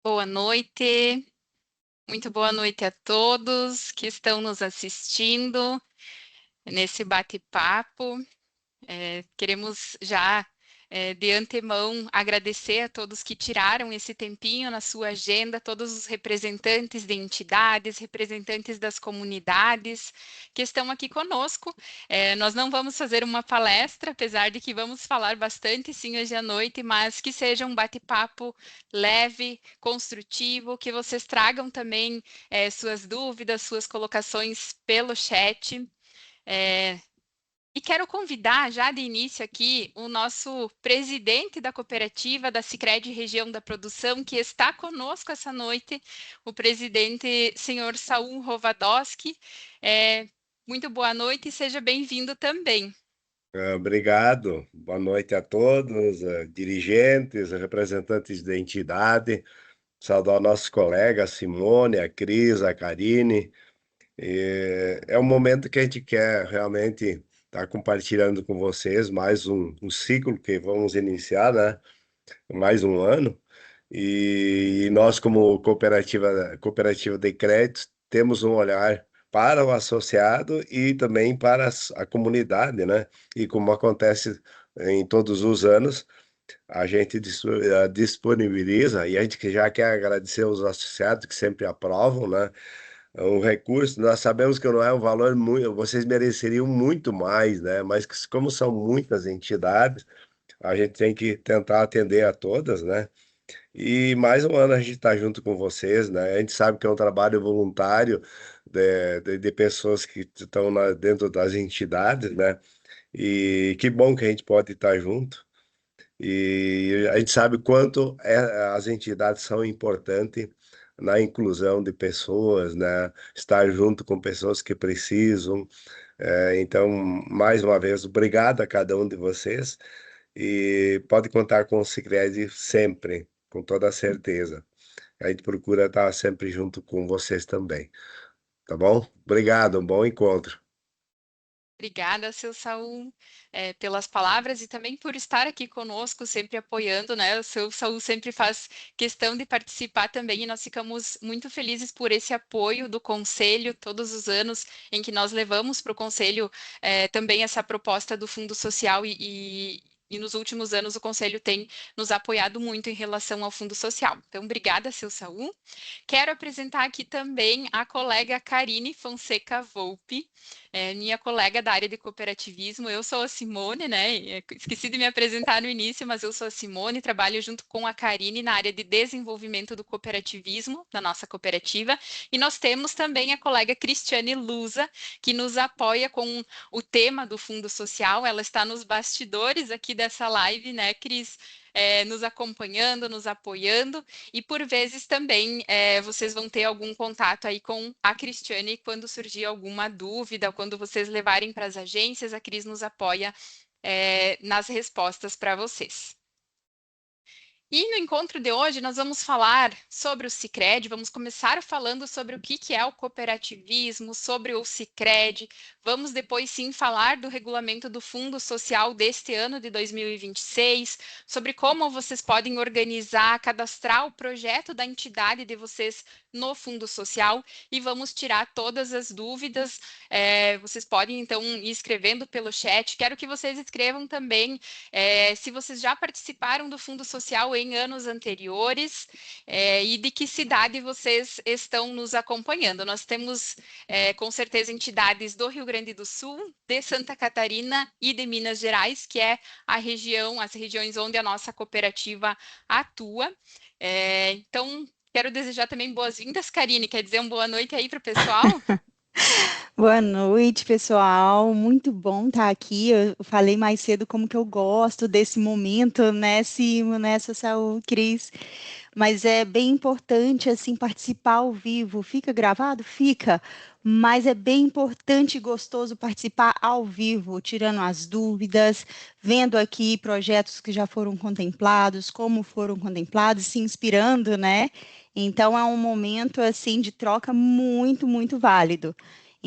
Boa noite, muito boa noite a todos que estão nos assistindo nesse bate-papo. Queremos já, de antemão, agradecer a todos que tiraram esse tempinho na sua agenda, todos os representantes de entidades, representantes das comunidades que estão aqui conosco. Nós não vamos fazer uma palestra, apesar de que vamos falar bastante, sim, hoje à noite, mas que seja um bate-papo leve, construtivo, que vocês tragam também suas dúvidas, suas colocações pelo chat. E quero convidar já de início aqui o nosso presidente da cooperativa da Sicredi Região da Produção, que está conosco essa noite, o presidente senhor Saul Rovadowski. Muito boa noite e seja bem-vindo também. Obrigado. Boa noite a todos, dirigentes, representantes da entidade. Saudar nossos colegas, a Simone, a Cris, a Karine. É um momento que a gente quer realmente estar compartilhando com vocês mais um ciclo que vamos iniciar, né? Mais um ano. E nós, como cooperativa de créditos, temos um olhar para o associado e também para a comunidade, né? E como acontece em todos os anos, a gente disponibiliza, e a gente que já quer agradecer aos associados que sempre aprovam, né? Um recurso, nós sabemos que não é um valor muito, vocês mereceriam muito mais, né? Mas como são muitas entidades, a gente tem que tentar atender a todas, né? E mais um ano a gente está junto com vocês, né? A gente sabe que é um trabalho voluntário de pessoas que estão dentro das entidades, né? E que bom que a gente pode estar junto. E a gente sabe quanto as entidades são importantes na inclusão de pessoas, né? Estar junto com pessoas que precisam. Então, mais uma vez, obrigado a cada um de vocês. E pode contar com o Sicredi sempre, com toda certeza. A gente procura estar sempre junto com vocês também, tá bom? Obrigado, um bom encontro. Obrigada, seu Saul, pelas palavras e também por estar aqui conosco, sempre apoiando, né? O seu Saul sempre faz questão de participar também e nós ficamos muito felizes por esse apoio do Conselho, todos os anos em que nós levamos para o Conselho também essa proposta do Fundo Social e nos últimos anos o Conselho tem nos apoiado muito em relação ao Fundo Social. Então, obrigada, seu Saul. Quero apresentar aqui também a colega Karine Fonseca Volpe, minha colega da área de cooperativismo. Eu sou a Simone, né? Esqueci de me apresentar no início, mas eu sou a Simone, trabalho junto com a Karine na área de desenvolvimento do cooperativismo da nossa cooperativa. E nós temos também a colega Cristiane Lusa, que nos apoia com o tema do Fundo Social. Ela está nos bastidores aqui dessa live, né, Cris? Nos acompanhando, nos apoiando, e por vezes também vocês vão ter algum contato aí com a Cristiane quando surgir alguma dúvida, ou quando vocês levarem para as agências, a Cris nos apoia nas respostas para vocês. E no encontro de hoje nós vamos falar sobre o Sicredi, vamos começar falando sobre o que é o cooperativismo, sobre o Sicredi, vamos depois sim falar do regulamento do Fundo Social deste ano de 2026, sobre como vocês podem organizar, cadastrar o projeto da entidade de vocês no Fundo Social e vamos tirar todas as dúvidas. Vocês podem então ir escrevendo pelo chat, quero que vocês escrevam também se vocês já participaram do Fundo Social em anos anteriores e de que cidade vocês estão nos acompanhando. Nós temos, com certeza, entidades do Rio Grande do Sul, de Santa Catarina e de Minas Gerais, que é a região, as regiões onde a nossa cooperativa atua. Então, quero desejar também boas-vindas, Karine. Quer dizer uma boa noite aí para o pessoal? Boa noite, pessoal. Muito bom estar aqui. Eu falei mais cedo como que eu gosto desse momento, né, Simo, nessa saúde, Cris. Mas é bem importante assim participar ao vivo. Fica gravado? Fica. Mas é bem importante e gostoso participar ao vivo, tirando as dúvidas, vendo aqui projetos que já foram contemplados, como foram contemplados, se inspirando, né? Então é um momento assim de troca muito, muito válido.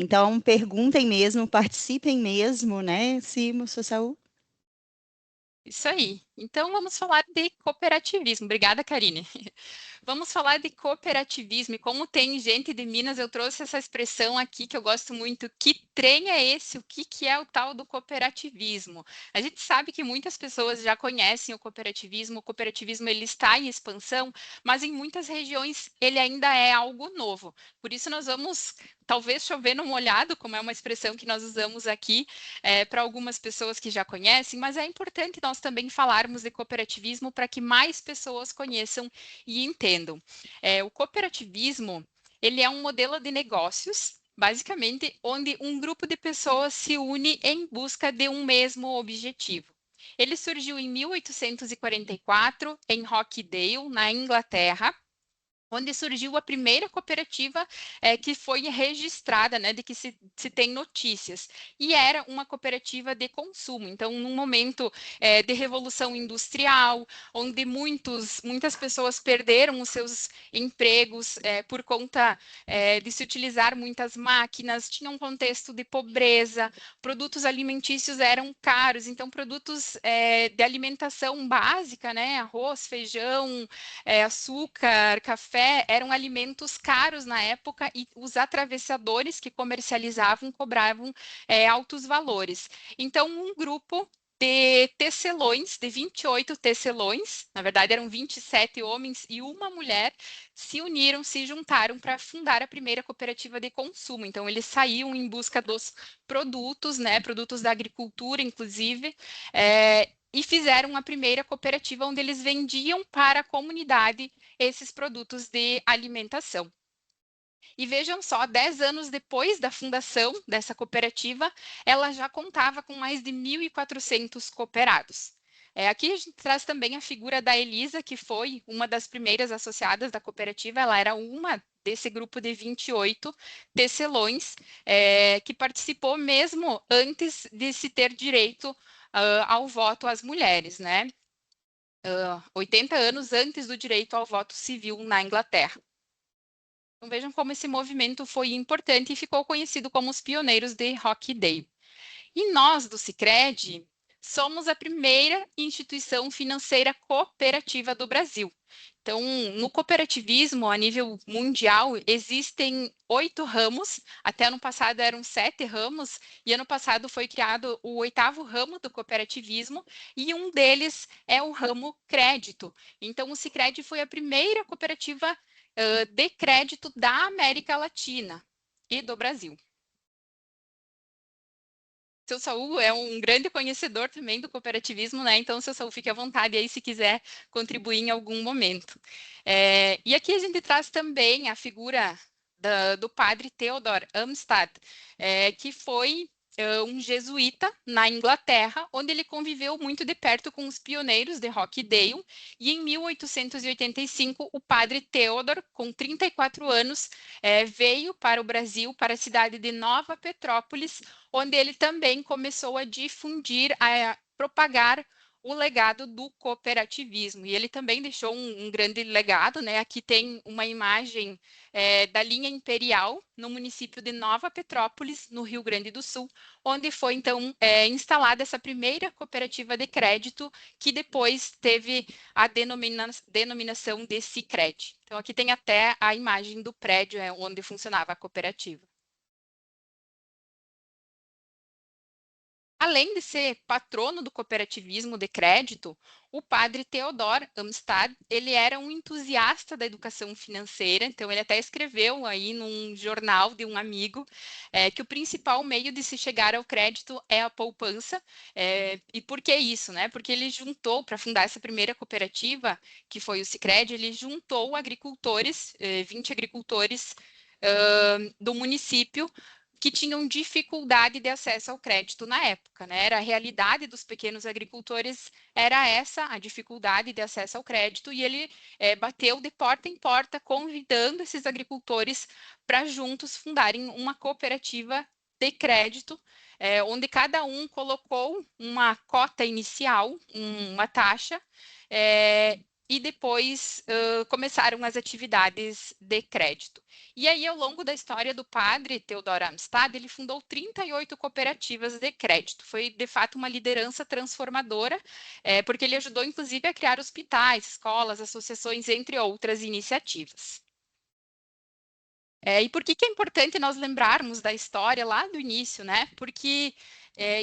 Então, perguntem mesmo, participem mesmo, né, Simo, Social? Isso aí. Então, vamos falar de cooperativismo. Obrigada, Karine. Vamos falar de cooperativismo, e como tem gente de Minas, eu trouxe essa expressão aqui que eu gosto muito. Que trem é esse? O que que é o tal do cooperativismo? A gente sabe que muitas pessoas já conhecem o cooperativismo ele está em expansão, mas em muitas regiões ele ainda é algo novo. Por isso nós vamos talvez chover no molhado, como é uma expressão que nós usamos aqui, para algumas pessoas que já conhecem, mas é importante nós também falarmos de cooperativismo para que mais pessoas conheçam e entendam. O cooperativismo, ele é um modelo de negócios, basicamente, onde um grupo de pessoas se une em busca de um mesmo objetivo. Ele surgiu em 1844 em Rochdale, na Inglaterra, onde surgiu a primeira cooperativa que foi registrada, né, de que se tem notícias. E era uma cooperativa de consumo. Então, num momento de revolução industrial, onde muitas pessoas perderam os seus empregos por conta de se utilizar muitas máquinas, tinha um contexto de pobreza, produtos alimentícios eram caros, então produtos de alimentação básica, né, arroz, feijão, açúcar, café, eram alimentos caros na época e os atravessadores que comercializavam cobravam altos valores. Então, um grupo de tecelões, de 28 tecelões, na verdade eram 27 homens e uma mulher, se uniram, se juntaram para fundar a primeira cooperativa de consumo. Então, eles saíam em busca dos produtos, né, produtos da agricultura, inclusive, e fizeram a primeira cooperativa onde eles vendiam para a comunidade esses produtos de alimentação. E vejam só, 10 anos depois da fundação dessa cooperativa, ela já contava com mais de 1.400 cooperados. Aqui a gente traz também a figura da Elisa, que foi uma das primeiras associadas da cooperativa, ela era uma desse grupo de 28 tecelões, que participou mesmo antes de se ter direito ao voto às mulheres, né? 80 anos antes do direito ao voto civil na Inglaterra. Então vejam como esse movimento foi importante e ficou conhecido como os pioneiros de Rochdale. E nós, do Sicredi, somos a primeira instituição financeira cooperativa do Brasil. Então, no cooperativismo, a nível mundial, existem 8 ramos, até ano passado eram 7 ramos, e ano passado foi criado o 8º ramo do cooperativismo, e um deles é o ramo crédito. Então, o Sicredi foi a primeira cooperativa de crédito da América Latina e do Brasil. Seu Saul é um grande conhecedor também do cooperativismo, né? Então, seu Saul, fique à vontade aí se quiser contribuir em algum momento. E aqui a gente traz também a figura do padre Theodor Amstad, que foi um jesuíta na Inglaterra, onde ele conviveu muito de perto com os pioneiros de Rochdale, e em 1885 o padre Theodor, com 34 anos, veio para o Brasil, para a cidade de Nova Petrópolis, onde ele também começou a difundir, a propagar o legado do cooperativismo. E ele também deixou um grande legado, né? Aqui tem uma imagem da linha imperial no município de Nova Petrópolis, no Rio Grande do Sul, onde foi então instalada essa primeira cooperativa de crédito, que depois teve a denominação de Sicredi. Então aqui tem até a imagem do prédio onde funcionava a cooperativa. Além de ser patrono do cooperativismo de crédito, o padre Theodor Amstad, ele era um entusiasta da educação financeira, então ele até escreveu aí num jornal de um amigo que o principal meio de se chegar ao crédito é a poupança. E por que isso, né? Porque ele juntou, para fundar essa primeira cooperativa, que foi o Sicredi, ele juntou agricultores, 20 agricultores do município, que tinham dificuldade de acesso ao crédito na época, né? Era a realidade dos pequenos agricultores, era essa a dificuldade de acesso ao crédito, e ele bateu de porta em porta, convidando esses agricultores para juntos fundarem uma cooperativa de crédito, onde cada um colocou uma cota inicial, uma taxa, e depois começaram as atividades de crédito. E aí, ao longo da história do padre Theodor Amstad, ele fundou 38 cooperativas de crédito. Foi, de fato, uma liderança transformadora, porque ele ajudou, inclusive, a criar hospitais, escolas, associações, entre outras iniciativas. E por que é importante nós lembrarmos da história lá do início, né? Porque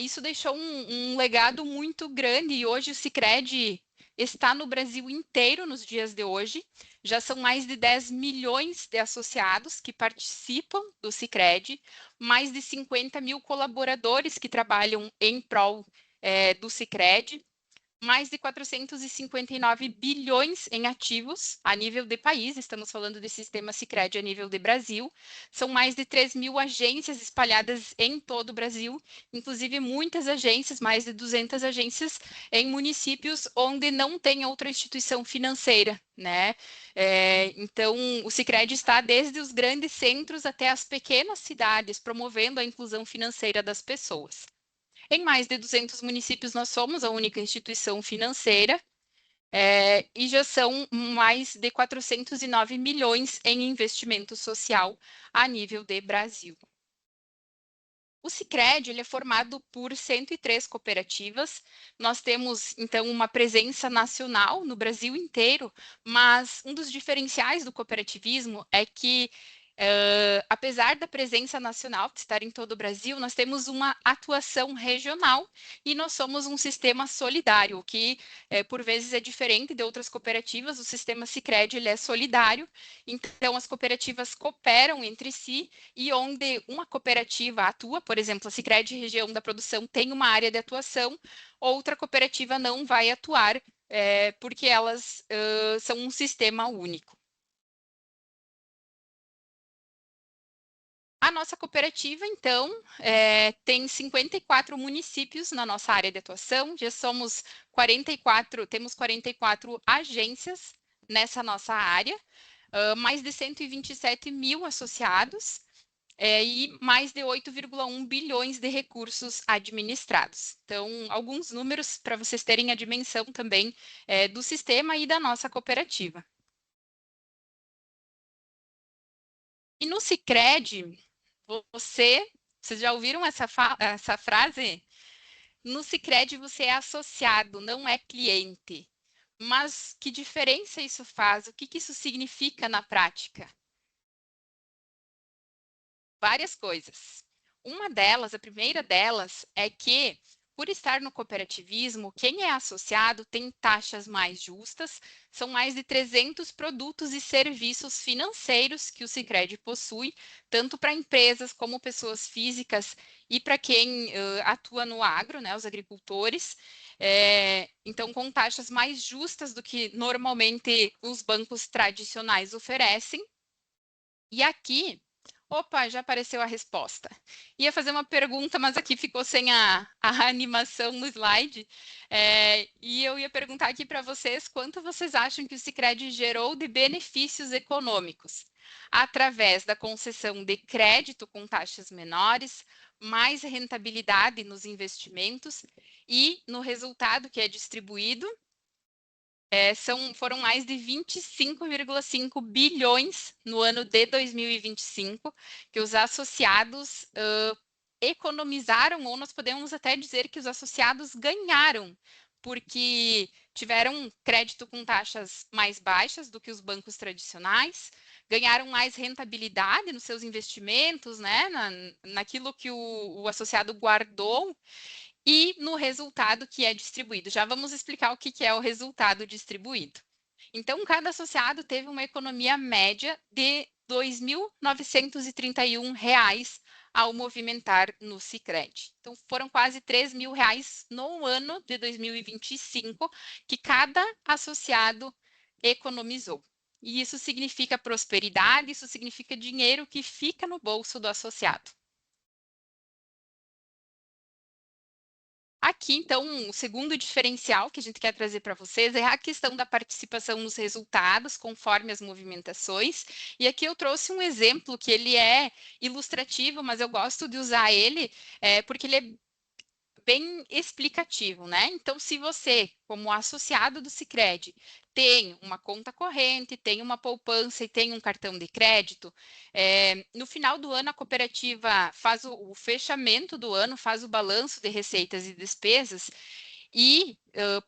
isso deixou um legado muito grande e hoje o Sicredi está no Brasil inteiro nos dias de hoje. Já são mais de 10 milhões de associados que participam do Sicredi, mais de 50 mil colaboradores que trabalham em prol do Sicredi, mais de 459 bilhões em ativos a nível de país, estamos falando de sistema Sicredi a nível de Brasil, são mais de 3 mil agências espalhadas em todo o Brasil, inclusive muitas agências, mais de 200 agências em municípios onde não tem outra instituição financeira, né? Então, o Sicredi está desde os grandes centros até as pequenas cidades, promovendo a inclusão financeira das pessoas. Em mais de 200 municípios, nós somos a única instituição financeira e já são mais de 409 milhões em investimento social a nível de Brasil. O Sicredi ele é formado por 103 cooperativas. Nós temos, então, uma presença nacional no Brasil inteiro, mas um dos diferenciais do cooperativismo é que, apesar da presença nacional de estar em todo o Brasil, nós temos uma atuação regional e nós somos um sistema solidário, o que, por vezes, é diferente de outras cooperativas. O sistema Sicredi ele é solidário, então as cooperativas cooperam entre si e onde uma cooperativa atua, por exemplo, a Sicredi Região da Produção tem uma área de atuação, outra cooperativa não vai atuar, porque elas são um sistema único. A nossa cooperativa, então, tem 54 municípios na nossa área de atuação, já somos 44, temos 44 agências nessa nossa área, mais de 127 mil associados, e mais de 8,1 bilhões de recursos administrados. Então, alguns números para vocês terem a dimensão também do sistema e da nossa cooperativa. E no Sicredi, vocês já ouviram essa frase? No Sicredi você é associado, não é cliente. Mas que diferença isso faz? O que isso significa na prática? Várias coisas. Uma delas, a primeira delas, é que, por estar no cooperativismo, quem é associado tem taxas mais justas, são mais de 300 produtos e serviços financeiros que o Sicredi possui, tanto para empresas como pessoas físicas e para quem atua no agro, né, os agricultores. Então, com taxas mais justas do que normalmente os bancos tradicionais oferecem. E aqui, opa, já apareceu a resposta. Ia fazer uma pergunta, mas aqui ficou sem a animação no slide. E eu ia perguntar aqui para vocês quanto vocês acham que o Sicredi gerou de benefícios econômicos através da concessão de crédito com taxas menores, mais rentabilidade nos investimentos e no resultado que é distribuído foram mais de 25,5 bilhões no ano de 2025 que os associados economizaram, ou nós podemos até dizer que os associados ganharam, porque tiveram crédito com taxas mais baixas do que os bancos tradicionais, ganharam mais rentabilidade nos seus investimentos, né, naquilo que o associado guardou, e no resultado que é distribuído. Já vamos explicar o que é o resultado distribuído. Então, cada associado teve uma economia média de R$ 2.931 ao movimentar no Sicredi. Então, foram quase R$ 3.000 no ano de 2025 que cada associado economizou. E isso significa prosperidade, isso significa dinheiro que fica no bolso do associado. Aqui, então, o segundo diferencial que a gente quer trazer para vocês é a questão da participação nos resultados, conforme as movimentações. E aqui eu trouxe um exemplo que ele é ilustrativo, mas eu gosto de usar ele porque ele é bem explicativo, né? Então, se você, como associado do Sicredi, tem uma conta corrente, tem uma poupança e tem um cartão de crédito, no final do ano a cooperativa faz o fechamento do ano, faz o balanço de receitas e despesas e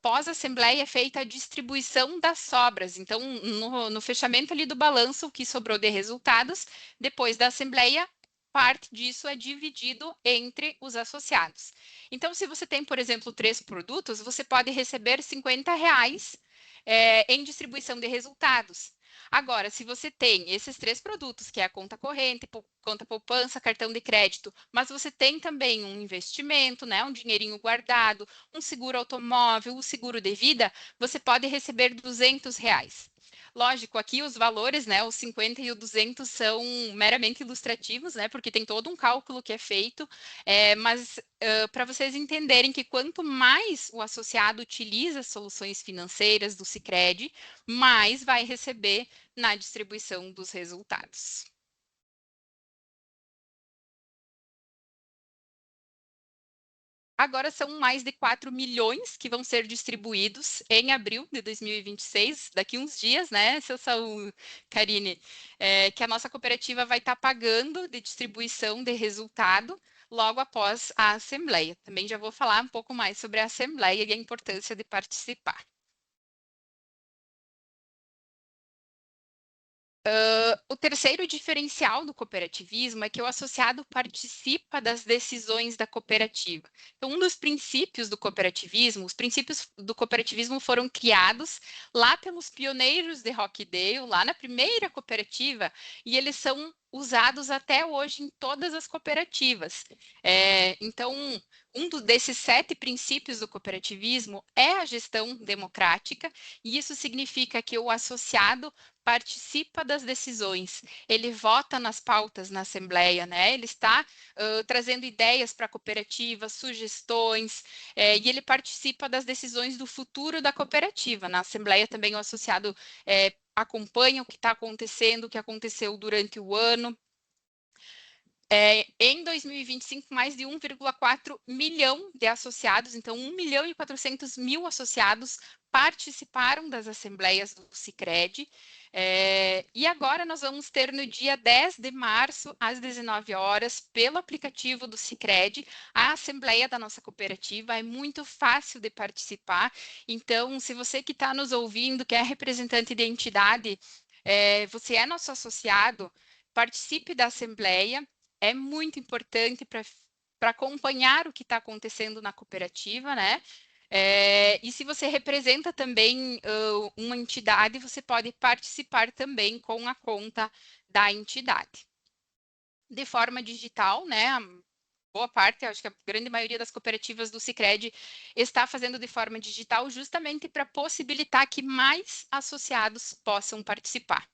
pós-assembleia é feita a distribuição das sobras. Então, no fechamento ali do balanço, o que sobrou de resultados, depois da assembleia, parte disso é dividido entre os associados. Então, se você tem, por exemplo, 3 produtos, você pode receber R$ 50 em distribuição de resultados. Agora, se você tem esses 3 produtos, que é a conta corrente, conta poupança, cartão de crédito, mas você tem também um investimento, né, um dinheirinho guardado, um seguro automóvel, o seguro de vida, você pode receber R$ 200. Lógico, aqui os valores, né, os 50 e o 200 são meramente ilustrativos, né, porque tem todo um cálculo que é feito, mas para vocês entenderem que quanto mais o associado utiliza soluções financeiras do Sicredi, mais vai receber na distribuição dos resultados. Agora são mais de 4 milhões que vão ser distribuídos em abril de 2026, daqui uns dias, né, seu Saul, Karine, que a nossa cooperativa vai estar pagando de distribuição de resultado logo após a Assembleia. Também já vou falar um pouco mais sobre a Assembleia e a importância de participar. O terceiro diferencial do cooperativismo é que o associado participa das decisões da cooperativa. Então, um dos princípios do cooperativismo, os princípios do cooperativismo foram criados lá pelos pioneiros de Rockdale, lá na primeira cooperativa, e eles são usados até hoje em todas as cooperativas. Então, desses 7 princípios do cooperativismo é a gestão democrática, e isso significa que o associado participa das decisões, ele vota nas pautas na Assembleia, né? Ele está trazendo ideias para a cooperativa, sugestões, e ele participa das decisões do futuro da cooperativa. Na Assembleia também o associado acompanha o que está acontecendo, o que aconteceu durante o ano. Em 2025, mais de 1,4 milhão de associados, então 1.400.000 associados participaram das assembleias do Sicredi. E agora nós vamos ter no dia 10 de março, às 19 horas, pelo aplicativo do Sicredi, a assembleia da nossa cooperativa. É muito fácil de participar. Então, se você que está nos ouvindo, que é representante de entidade, você é nosso associado, participe da assembleia. É muito importante para acompanhar o que está acontecendo na cooperativa, né? E se você representa também uma entidade, você pode participar também com a conta da entidade. De forma digital, né? A boa parte, acho que a grande maioria das cooperativas do Sicredi está fazendo de forma digital, justamente para possibilitar que mais associados possam participar.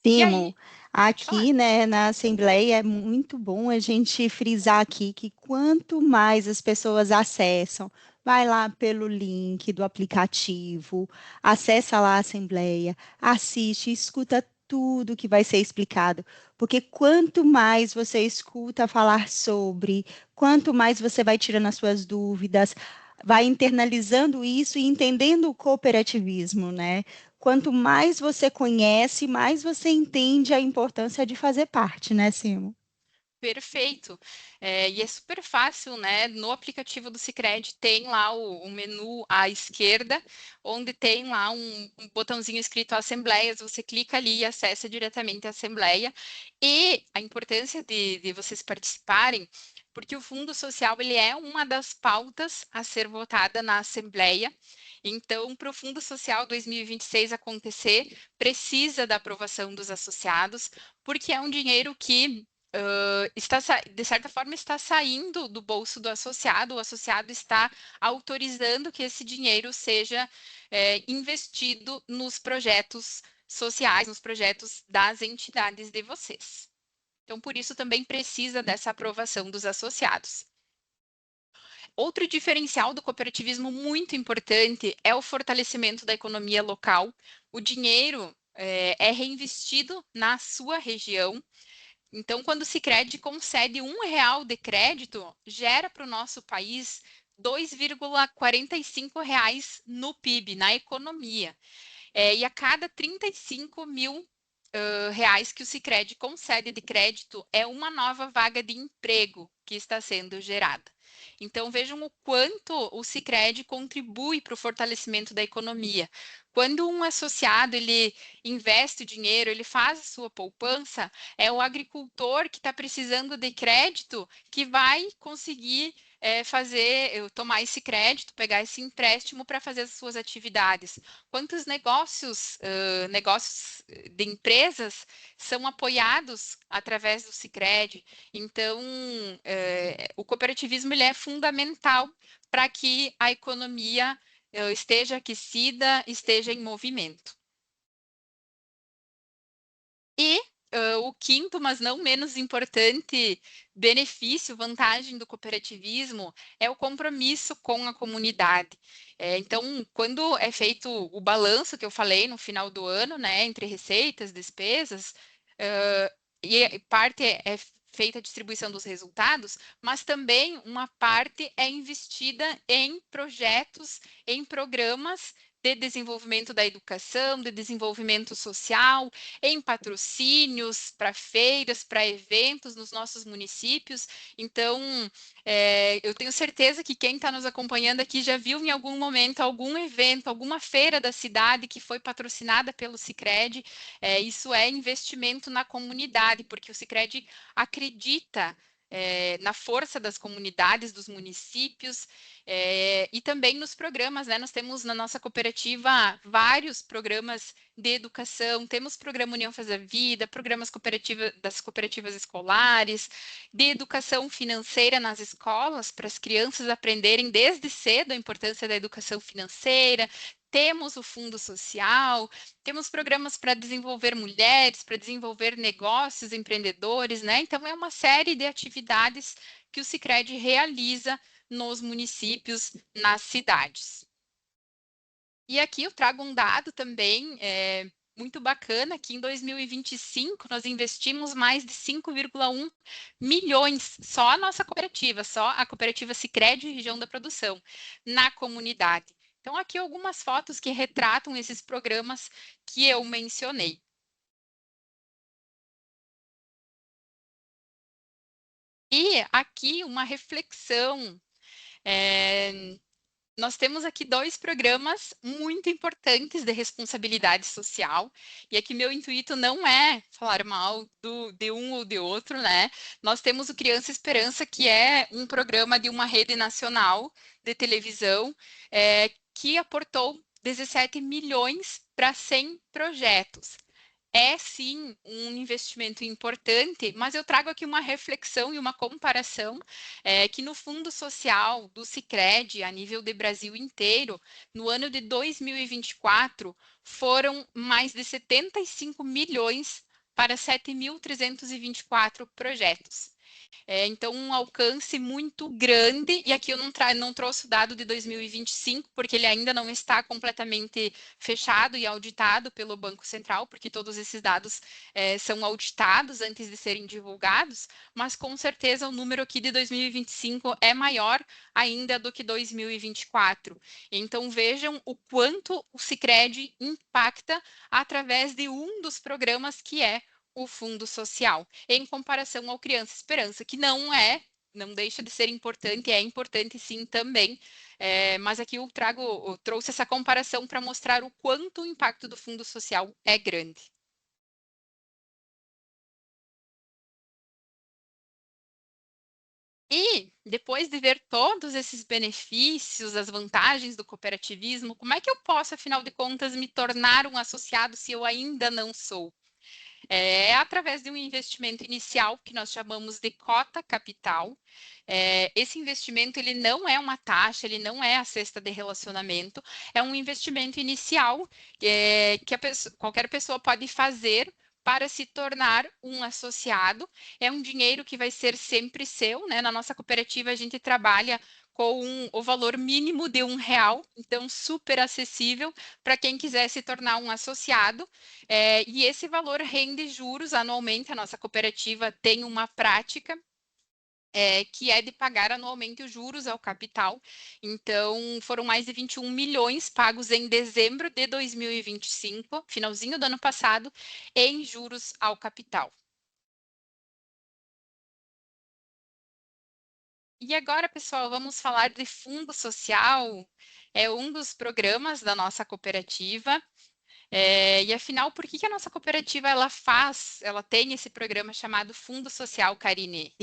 E aí, Timo, pode falar. aqui, né, na Assembleia é muito bom a gente frisar aqui que quanto mais as pessoas acessam, vai lá pelo link do aplicativo, acessa lá a Assembleia, assiste, escuta tudo que vai ser explicado, porque quanto mais você escuta falar sobre, quanto mais você vai tirando as suas dúvidas, vai internalizando isso e entendendo o cooperativismo, né? Quanto mais você conhece, mais você entende a importância de fazer parte, né, Simo? Perfeito. E é super fácil, né? No aplicativo do Sicredi tem lá o menu à esquerda, onde tem lá um botãozinho escrito Assembleias. Você clica ali e acessa diretamente a Assembleia. E a importância de vocês participarem, porque o Fundo Social ele é uma das pautas a ser votada na Assembleia. Então, para o Fundo Social 2026 acontecer, precisa da aprovação dos associados, porque é um dinheiro que de certa forma, está saindo do bolso do associado, o associado está autorizando que esse dinheiro seja investido nos projetos sociais, nos projetos das entidades de vocês. Então, por isso também precisa dessa aprovação dos associados. Outro diferencial do cooperativismo muito importante é o fortalecimento da economia local. O dinheiro é reinvestido na sua região. Então, quando o Sicredi concede R$ 1 de crédito, gera para o nosso país R$ 2,45 no PIB, na economia. E a cada 35 mil reais que o Sicredi concede de crédito, é uma nova vaga de emprego que está sendo gerada. Então, vejam o quanto o Sicredi contribui para o fortalecimento da economia. Quando um associado ele investe o dinheiro, ele faz a sua poupança, é o agricultor que está precisando de crédito que vai conseguir tomar esse crédito, pegar esse empréstimo para fazer as suas atividades. Quantos negócios de empresas são apoiados através do Sicredi? Então, o cooperativismo ele é fundamental para que a economia esteja aquecida, esteja em movimento. E o quinto, mas não menos importante, benefício, vantagem do cooperativismo é o compromisso com a comunidade. Então, quando é feito o balanço que eu falei no final do ano, né, entre receitas, despesas, e parte é feita a distribuição dos resultados, mas também uma parte é investida em projetos, em programas de desenvolvimento da educação, de desenvolvimento social, em patrocínios para feiras, para eventos nos nossos municípios. Então, eu tenho certeza que quem está nos acompanhando aqui já viu em algum momento algum evento, alguma feira da cidade que foi patrocinada pelo Sicredi. Isso é investimento na comunidade, porque o Sicredi acredita na força das comunidades, dos municípios, e também nos programas, né? Nós temos na nossa cooperativa vários programas de educação, temos programa União Faz a Vida, programas das cooperativas escolares, de educação financeira nas escolas, para as crianças aprenderem desde cedo a importância da educação financeira. Temos o Fundo Social, temos programas para desenvolver mulheres, para desenvolver negócios, empreendedores, né? Então, é uma série de atividades que o Sicredi realiza nos municípios, nas cidades. E aqui eu trago um dado também muito bacana, que em 2025 nós investimos mais de 5,1 milhões, só a nossa cooperativa, só a cooperativa Sicredi Região da Produção, na comunidade. Então, aqui algumas fotos que retratam esses programas que eu mencionei. E aqui uma reflexão. Nós temos aqui dois programas muito importantes de responsabilidade social, e aqui meu intuito não é falar mal de um ou de outro, né? Nós temos o Criança Esperança, que é um programa de uma rede nacional de televisão, que aportou 17 milhões para 100 projetos. É sim um investimento importante, mas eu trago aqui uma reflexão e uma comparação que no Fundo Social do Sicredi, a nível de Brasil inteiro, no ano de 2024, foram mais de 75 milhões para 7.324 projetos. Então, um alcance muito grande, e aqui eu não trouxe o dado de 2025, porque ele ainda não está completamente fechado e auditado pelo Banco Central, porque todos esses dados são auditados antes de serem divulgados, mas com certeza o número aqui de 2025 é maior ainda do que 2024. Então, vejam o quanto o Sicredi impacta através de um dos programas que é o Fundo Social, em comparação ao Criança Esperança, que não deixa de ser importante, é importante sim também, mas aqui eu trouxe essa comparação para mostrar o quanto o impacto do Fundo Social é grande. E, depois de ver todos esses benefícios, as vantagens do cooperativismo, como é que eu posso, afinal de contas, me tornar um associado se eu ainda não sou? É através de um investimento inicial que nós chamamos de cota capital. Esse investimento ele não é uma taxa, ele não é a cesta de relacionamento, é um investimento inicial que qualquer pessoa pode fazer para se tornar um associado. É um dinheiro que vai ser sempre seu, né? Na nossa cooperativa, a gente trabalha com o valor mínimo de R$ 1, então super acessível para quem quiser se tornar um associado. E esse valor rende juros anualmente. A nossa cooperativa tem uma prática que é de pagar anualmente os juros ao capital. Então, foram mais de 21 milhões pagos em dezembro de 2025, finalzinho do ano passado, em juros ao capital. E agora, pessoal, vamos falar de fundo social. É um dos programas da nossa cooperativa. E afinal, por que a nossa cooperativa ela tem esse programa chamado Fundo Social, Karine?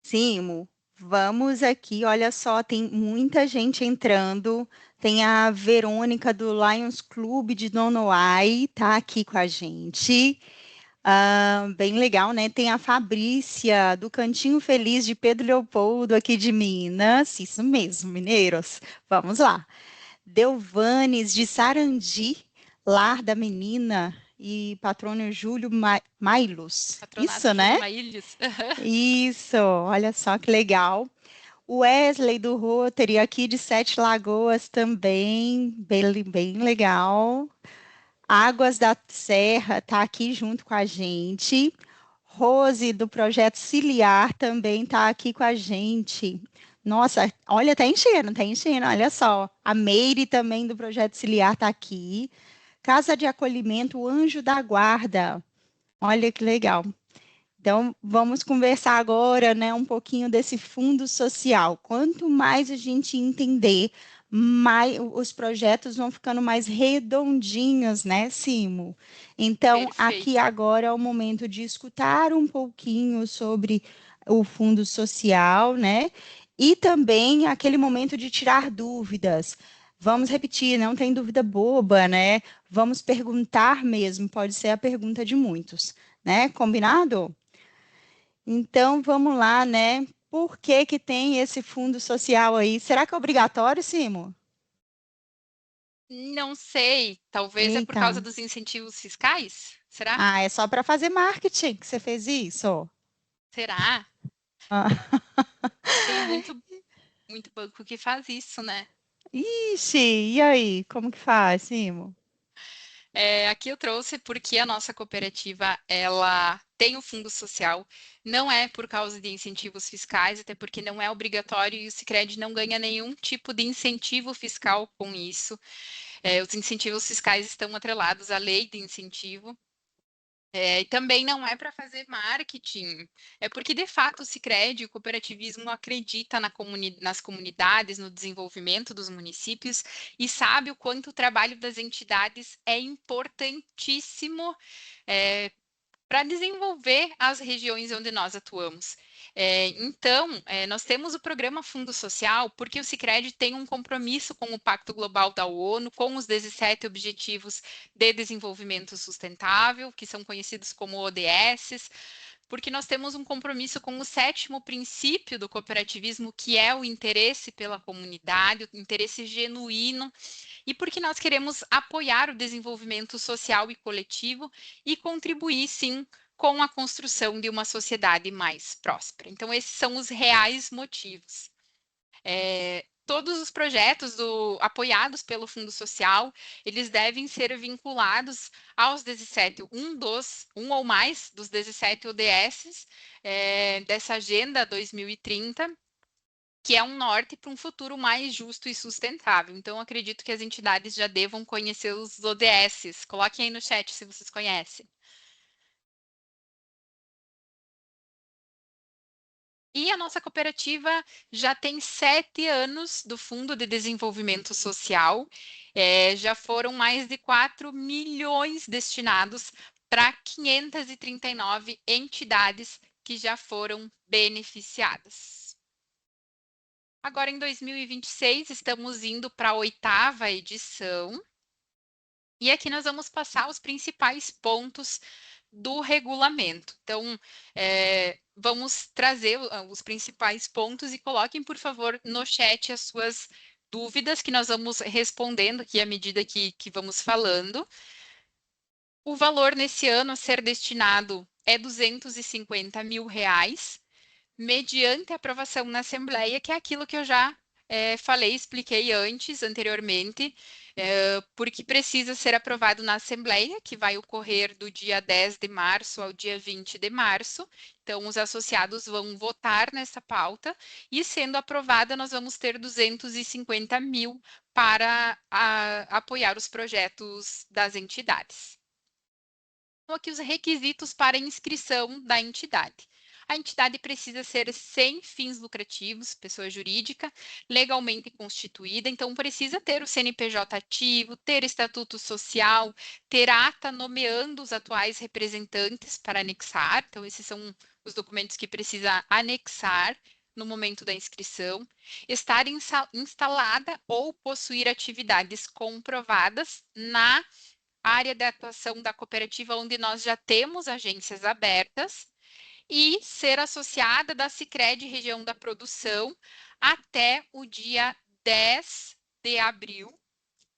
Simo, vamos aqui, olha só, tem muita gente entrando. Tem a Verônica do Lions Club de Nonoai, tá aqui com a gente. Bem legal, né? Tem a Fabrícia do Cantinho Feliz de Pedro Leopoldo, aqui de Minas. Isso mesmo, mineiros. Vamos lá. Delvanes de Sarandi, Lar da Menina e patrônio Júlio Mailos. Patronato Isso, Júlio né? Maílhes. Isso, olha só que legal. O Wesley do Rotary, aqui de Sete Lagoas também, bem legal. Águas da Serra está aqui junto com a gente. Rose, do Projeto Ciliar, também está aqui com a gente. Nossa, olha, tá enchendo, olha só. A Meire também do Projeto Ciliar está aqui. Casa de Acolhimento Anjo da Guarda. Olha que legal. Então, vamos conversar agora, né, um pouquinho desse fundo social. Quanto mais a gente entender, mais os projetos vão ficando mais redondinhos, né, Simo? Então, aqui Perfeito. agora é o momento de escutar um pouquinho sobre o fundo social, né? E também aquele momento de tirar dúvidas. Vamos repetir, não tem dúvida boba, né? Vamos perguntar mesmo, pode ser a pergunta de muitos, né? Combinado? Então, vamos lá, né? Por que que tem esse fundo social aí? Será que é obrigatório, Simo? Não sei, talvez é por Eita. causa dos incentivos fiscais? Será? Ah, é só para fazer marketing que você fez isso? Será? Ah. Tem muito banco que faz isso, né? Ixi, e aí? Como que faz, Simo? Aqui eu trouxe porque a nossa cooperativa ela tem o fundo social, não é por causa de incentivos fiscais, até porque não é obrigatório e o Sicredi não ganha nenhum tipo de incentivo fiscal com isso. Os incentivos fiscais estão atrelados à lei de incentivo. E também não é para fazer marketing, é porque de fato o Sicredi, o cooperativismo acredita nas comunidades, no desenvolvimento dos municípios e sabe o quanto o trabalho das entidades é importantíssimo para desenvolver as regiões onde nós atuamos. Então, nós temos o programa Fundo Social porque o Sicredi tem um compromisso com o Pacto Global da ONU, com os 17 Objetivos de Desenvolvimento Sustentável, que são conhecidos como ODS, porque nós temos um compromisso com o sétimo princípio do cooperativismo, que é o interesse pela comunidade, o interesse genuíno, e porque nós queremos apoiar o desenvolvimento social e coletivo e contribuir, sim, com a construção de uma sociedade mais próspera. Então, esses são os reais motivos. Todos os projetos apoiados pelo Fundo Social, eles devem ser vinculados aos 17, um ou mais dos 17 ODS dessa Agenda 2030, que é um norte para um futuro mais justo e sustentável. Então, acredito que as entidades já devam conhecer os ODS. Coloquem aí no chat se vocês conhecem. E a nossa cooperativa já tem 7 anos do Fundo de Desenvolvimento Social. Já foram mais de 4 milhões destinados para 539 entidades que já foram beneficiadas. Agora, em 2026, estamos indo para a 8ª edição. E aqui nós vamos passar os principais pontos do regulamento. Então, vamos trazer os principais pontos e coloquem, por favor, no chat as suas dúvidas, que nós vamos respondendo aqui à medida que vamos falando. O valor nesse ano a ser destinado é R$ 250 mil. mediante aprovação na Assembleia, que é aquilo que eu já falei, expliquei anteriormente, porque precisa ser aprovado na Assembleia, que vai ocorrer do dia 10 de março ao dia 20 de março. Então, os associados vão votar nessa pauta e, sendo aprovada, nós vamos ter 250 mil para apoiar os projetos das entidades. Então, aqui os requisitos para inscrição da entidade. A entidade precisa ser sem fins lucrativos, pessoa jurídica, legalmente constituída, então precisa ter o CNPJ ativo, ter estatuto social, ter ata nomeando os atuais representantes para anexar, então esses são os documentos que precisa anexar no momento da inscrição, estar instalada ou possuir atividades comprovadas na área de atuação da cooperativa onde nós já temos agências abertas e ser associada da Sicredi região da produção até o dia 10 de abril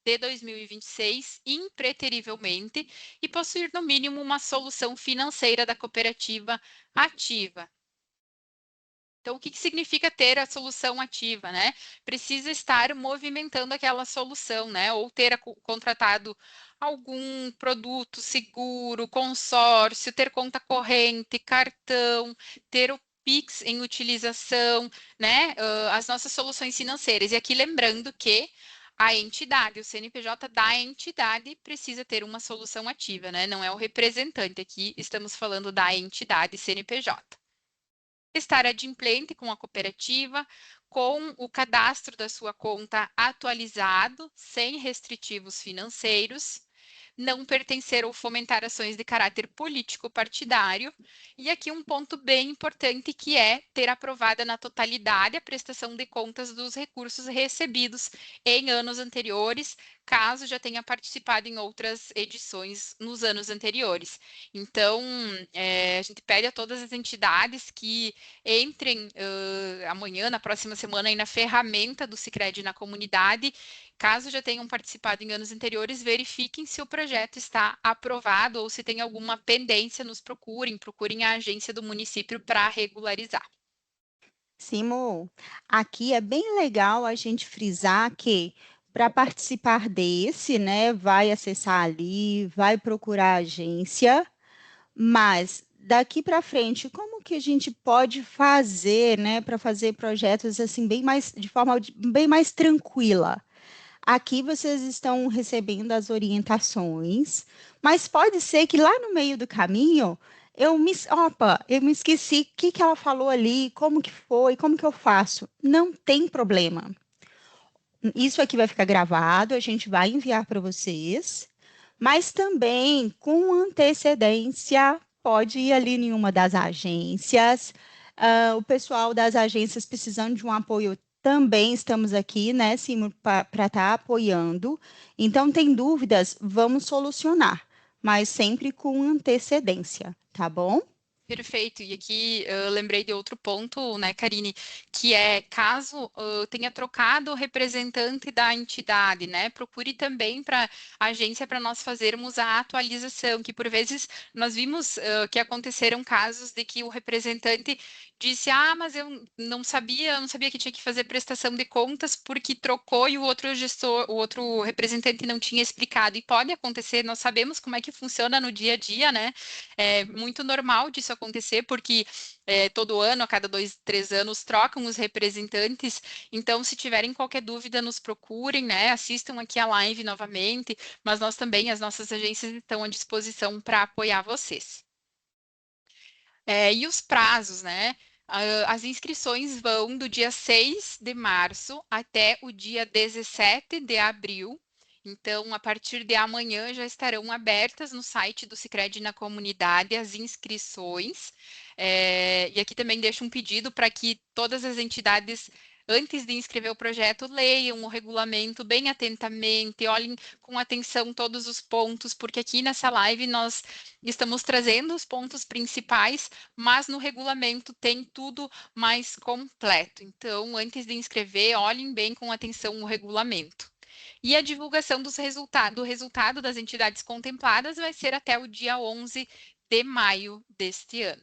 de 2026, impreterivelmente, e possuir no mínimo uma solução financeira da cooperativa ativa. Então, o que significa ter a solução ativa, né? Precisa estar movimentando aquela solução, né? Ou ter contratado algum produto, seguro, consórcio, ter conta corrente, cartão, ter o Pix em utilização, né? As nossas soluções financeiras. E aqui lembrando que a entidade, o CNPJ da entidade precisa ter uma solução ativa, né? Não é o representante. Aqui estamos falando da entidade CNPJ. Estar adimplente com a cooperativa, com o cadastro da sua conta atualizado, sem restritivos financeiros, não pertencer ou fomentar ações de caráter político partidário. E aqui um ponto bem importante que é ter aprovada na totalidade a prestação de contas dos recursos recebidos em anos anteriores, caso já tenha participado em outras edições nos anos anteriores. Então, a gente pede a todas as entidades que entrem amanhã, na próxima semana, aí na ferramenta do Sicredi na comunidade. Caso já tenham participado em anos anteriores, verifiquem se o projeto está aprovado ou se tem alguma pendência, nos procurem a agência do município para regularizar. Simo, aqui é bem legal a gente frisar que para participar desse, né, vai acessar ali, vai procurar a agência, mas daqui para frente, como que a gente pode fazer, né, para fazer projetos assim bem mais de forma bem mais tranquila? Aqui vocês estão recebendo as orientações, mas pode ser que lá no meio do caminho eu me esqueci o que que ela falou ali, como que foi, como que eu faço. Não tem problema. Isso aqui vai ficar gravado, a gente vai enviar para vocês, mas também com antecedência, pode ir ali em uma das agências. O pessoal das agências precisando de um apoio também estamos aqui, né, sim, para estar apoiando. Então, tem dúvidas, vamos solucionar, mas sempre com antecedência, tá bom? Perfeito. E aqui eu lembrei de outro ponto, né, Karine, que é caso tenha trocado o representante da entidade, né, procure também para a agência para nós fazermos a atualização, que por vezes nós vimos que aconteceram casos de que o representante disse, mas eu não sabia que tinha que fazer prestação de contas porque trocou e o outro gestor, o outro representante não tinha explicado. E pode acontecer, nós sabemos como é que funciona no dia a dia, né? É muito normal disso acontecer, porque todo ano, a cada 2, 3 anos, trocam os representantes. Então, se tiverem qualquer dúvida, nos procurem, né? Assistam aqui a live novamente, mas nós também, as nossas agências estão à disposição para apoiar vocês. E os prazos, né? As inscrições vão do dia 6 de março até o dia 17 de abril. Então, a partir de amanhã já estarão abertas no site do Sicredi na comunidade as inscrições. E aqui também deixo um pedido para que todas as entidades, antes de inscrever o projeto, leiam o regulamento bem atentamente, olhem com atenção todos os pontos, porque aqui nessa live nós estamos trazendo os pontos principais, mas no regulamento tem tudo mais completo. Então, antes de inscrever, olhem bem com atenção o regulamento. E a divulgação do resultado das entidades contempladas vai ser até o dia 11 de maio deste ano.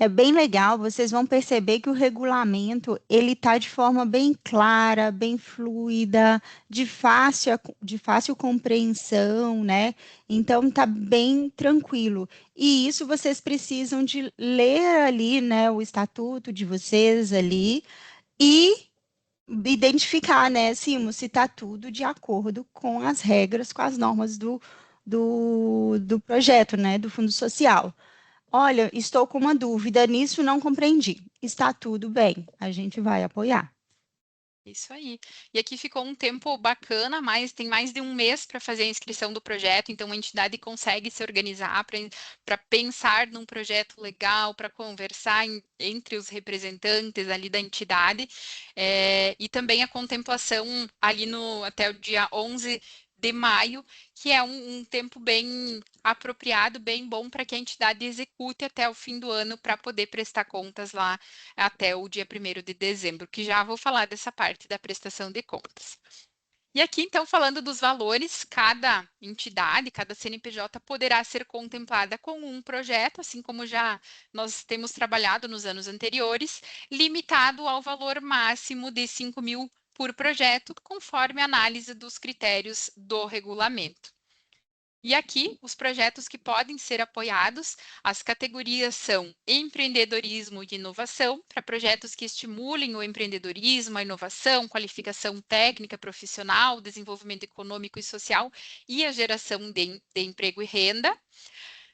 É bem legal, vocês vão perceber que o regulamento ele está de forma bem clara, bem fluida, de fácil compreensão, né? Então está bem tranquilo. E isso vocês precisam de ler ali, né, o estatuto de vocês ali e identificar, né, Simo, se está tudo de acordo com as regras, com as normas do projeto, né, do Fundo Social. Olha, estou com uma dúvida nisso, não compreendi. Está tudo bem, a gente vai apoiar. Isso aí. E aqui ficou um tempo bacana, mas tem mais de um mês para fazer a inscrição do projeto, então a entidade consegue se organizar para pensar num projeto legal, para conversar entre os representantes ali da entidade, e também a contemplação ali no até o dia 11 de maio, que é um tempo bem apropriado, bem bom para que a entidade execute até o fim do ano para poder prestar contas lá até o dia 1º de dezembro, que já vou falar dessa parte da prestação de contas. E aqui, então, falando dos valores, cada entidade, cada CNPJ poderá ser contemplada com um projeto, assim como já nós temos trabalhado nos anos anteriores, limitado ao valor máximo de 5.000 por projeto, conforme a análise dos critérios do regulamento. E aqui, os projetos que podem ser apoiados, as categorias são empreendedorismo e inovação, para projetos que estimulem o empreendedorismo, a inovação, qualificação técnica, profissional, desenvolvimento econômico e social e a geração de emprego e renda.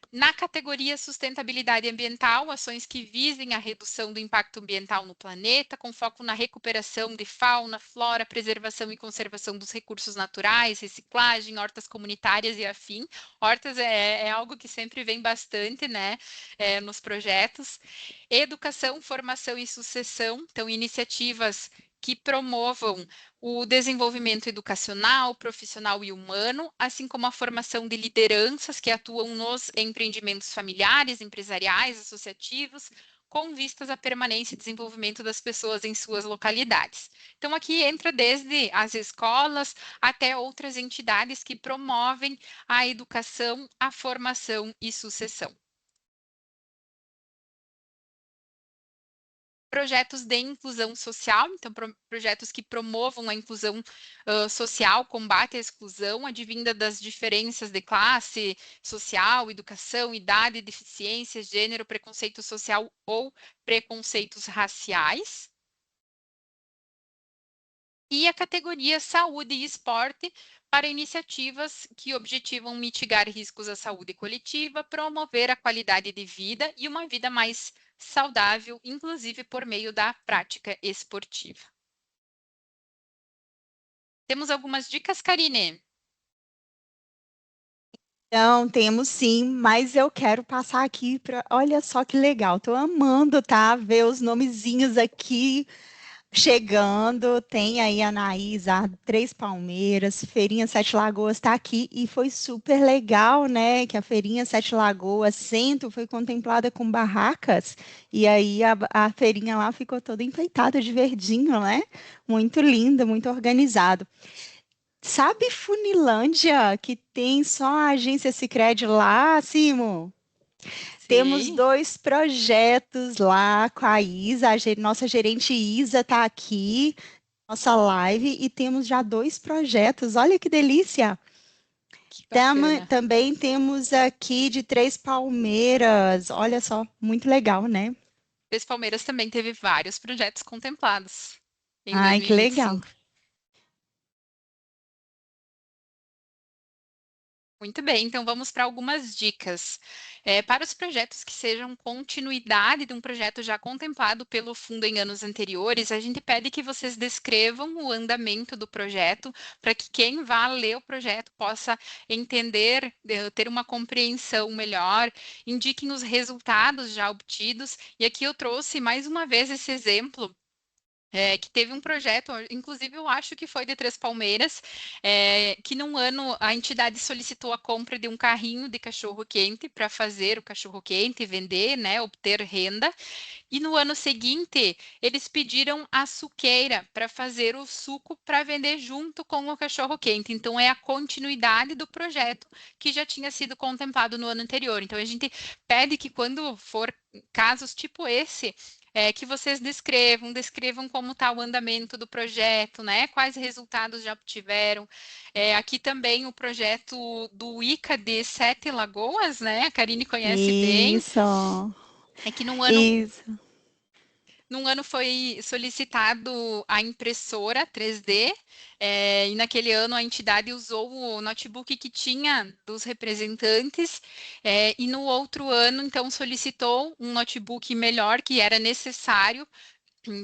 Na categoria sustentabilidade ambiental, ações que visem a redução do impacto ambiental no planeta, com foco na recuperação de fauna, flora, preservação e conservação dos recursos naturais, reciclagem, hortas comunitárias e afim. Hortas é algo que sempre vem bastante, né, nos projetos. Educação, formação e sucessão, então iniciativas que promovam o desenvolvimento educacional, profissional e humano, assim como a formação de lideranças que atuam nos empreendimentos familiares, empresariais, associativos, com vistas à permanência e desenvolvimento das pessoas em suas localidades. Então, aqui entra desde as escolas até outras entidades que promovem a educação, a formação e sucessão. Projetos de inclusão social, então projetos que promovam a inclusão social, combate à exclusão, advinda das diferenças de classe social, educação, idade, deficiência, gênero, preconceito social ou preconceitos raciais. E a categoria saúde e esporte para iniciativas que objetivam mitigar riscos à saúde coletiva, promover a qualidade de vida e uma vida mais saudável, inclusive por meio da prática esportiva. Temos algumas dicas, Karine? Então, temos sim, mas eu quero passar aqui para. Olha só que legal, tô amando, tá? Ver os nomezinhos aqui chegando. Tem aí a Anaís, a Três Palmeiras, Feirinha Sete Lagoas está aqui e foi super legal, né? Que a Feirinha Sete Lagoas Centro foi contemplada com barracas e aí a feirinha lá ficou toda enfeitada de verdinho, né? Muito linda, muito organizado. Sabe Funilândia, que tem só a agência Sicredi lá, Simo? Temos Sim. dois projetos lá com a Isa, nossa gerente Isa está aqui, nossa live, e temos já dois projetos. Olha que delícia! Que bacana. Também temos aqui de Três Palmeiras. Olha só, muito legal, né? Três Palmeiras também teve vários projetos contemplados em Ai, que legal. 2025. Muito bem, então vamos para algumas dicas. Para os projetos que sejam continuidade de um projeto já contemplado pelo fundo em anos anteriores, a gente pede que vocês descrevam o andamento do projeto para que quem vá ler o projeto possa entender, ter uma compreensão melhor, indiquem os resultados já obtidos. E aqui eu trouxe mais uma vez esse exemplo que teve um projeto, inclusive eu acho que foi de Três Palmeiras, que num ano a entidade solicitou a compra de um carrinho de cachorro-quente para fazer o cachorro-quente, vender, né, obter renda. E no ano seguinte, eles pediram a suqueira para fazer o suco para vender junto com o cachorro-quente. Então, é a continuidade do projeto que já tinha sido contemplado no ano anterior. Então, a gente pede que, quando for casos tipo esse, que vocês descrevam como está o andamento do projeto, né? Quais resultados já obtiveram. Aqui também o projeto do ICA de Sete Lagoas, né? A Karine conhece bem. Isso, É que isso. num ano foi solicitado a impressora 3D, e naquele ano a entidade usou o notebook que tinha dos representantes, e no outro ano, então, solicitou um notebook melhor, que era necessário,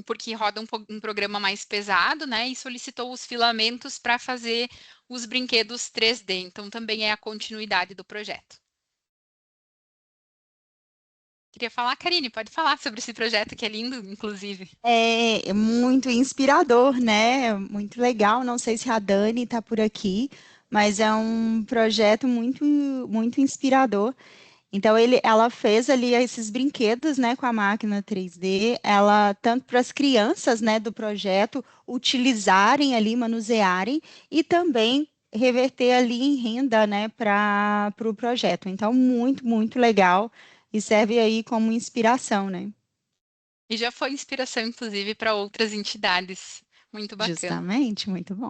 porque roda um programa mais pesado, né? E solicitou os filamentos para fazer os brinquedos 3D. Então, também é a continuidade do projeto. Queria falar, Karine, pode falar sobre esse projeto que é lindo, inclusive. É muito inspirador, né? Muito legal. Não sei se a Dani está por aqui, mas é um projeto muito inspirador. Então ela fez ali esses brinquedos, né, com a máquina 3D. Ela tanto para as crianças, né, do projeto utilizarem ali, manusearem e também reverter ali em renda, né, para o projeto. Então muito legal e serve aí como inspiração, né? E já foi inspiração, inclusive, para outras entidades. Muito bacana. Justamente, muito bom.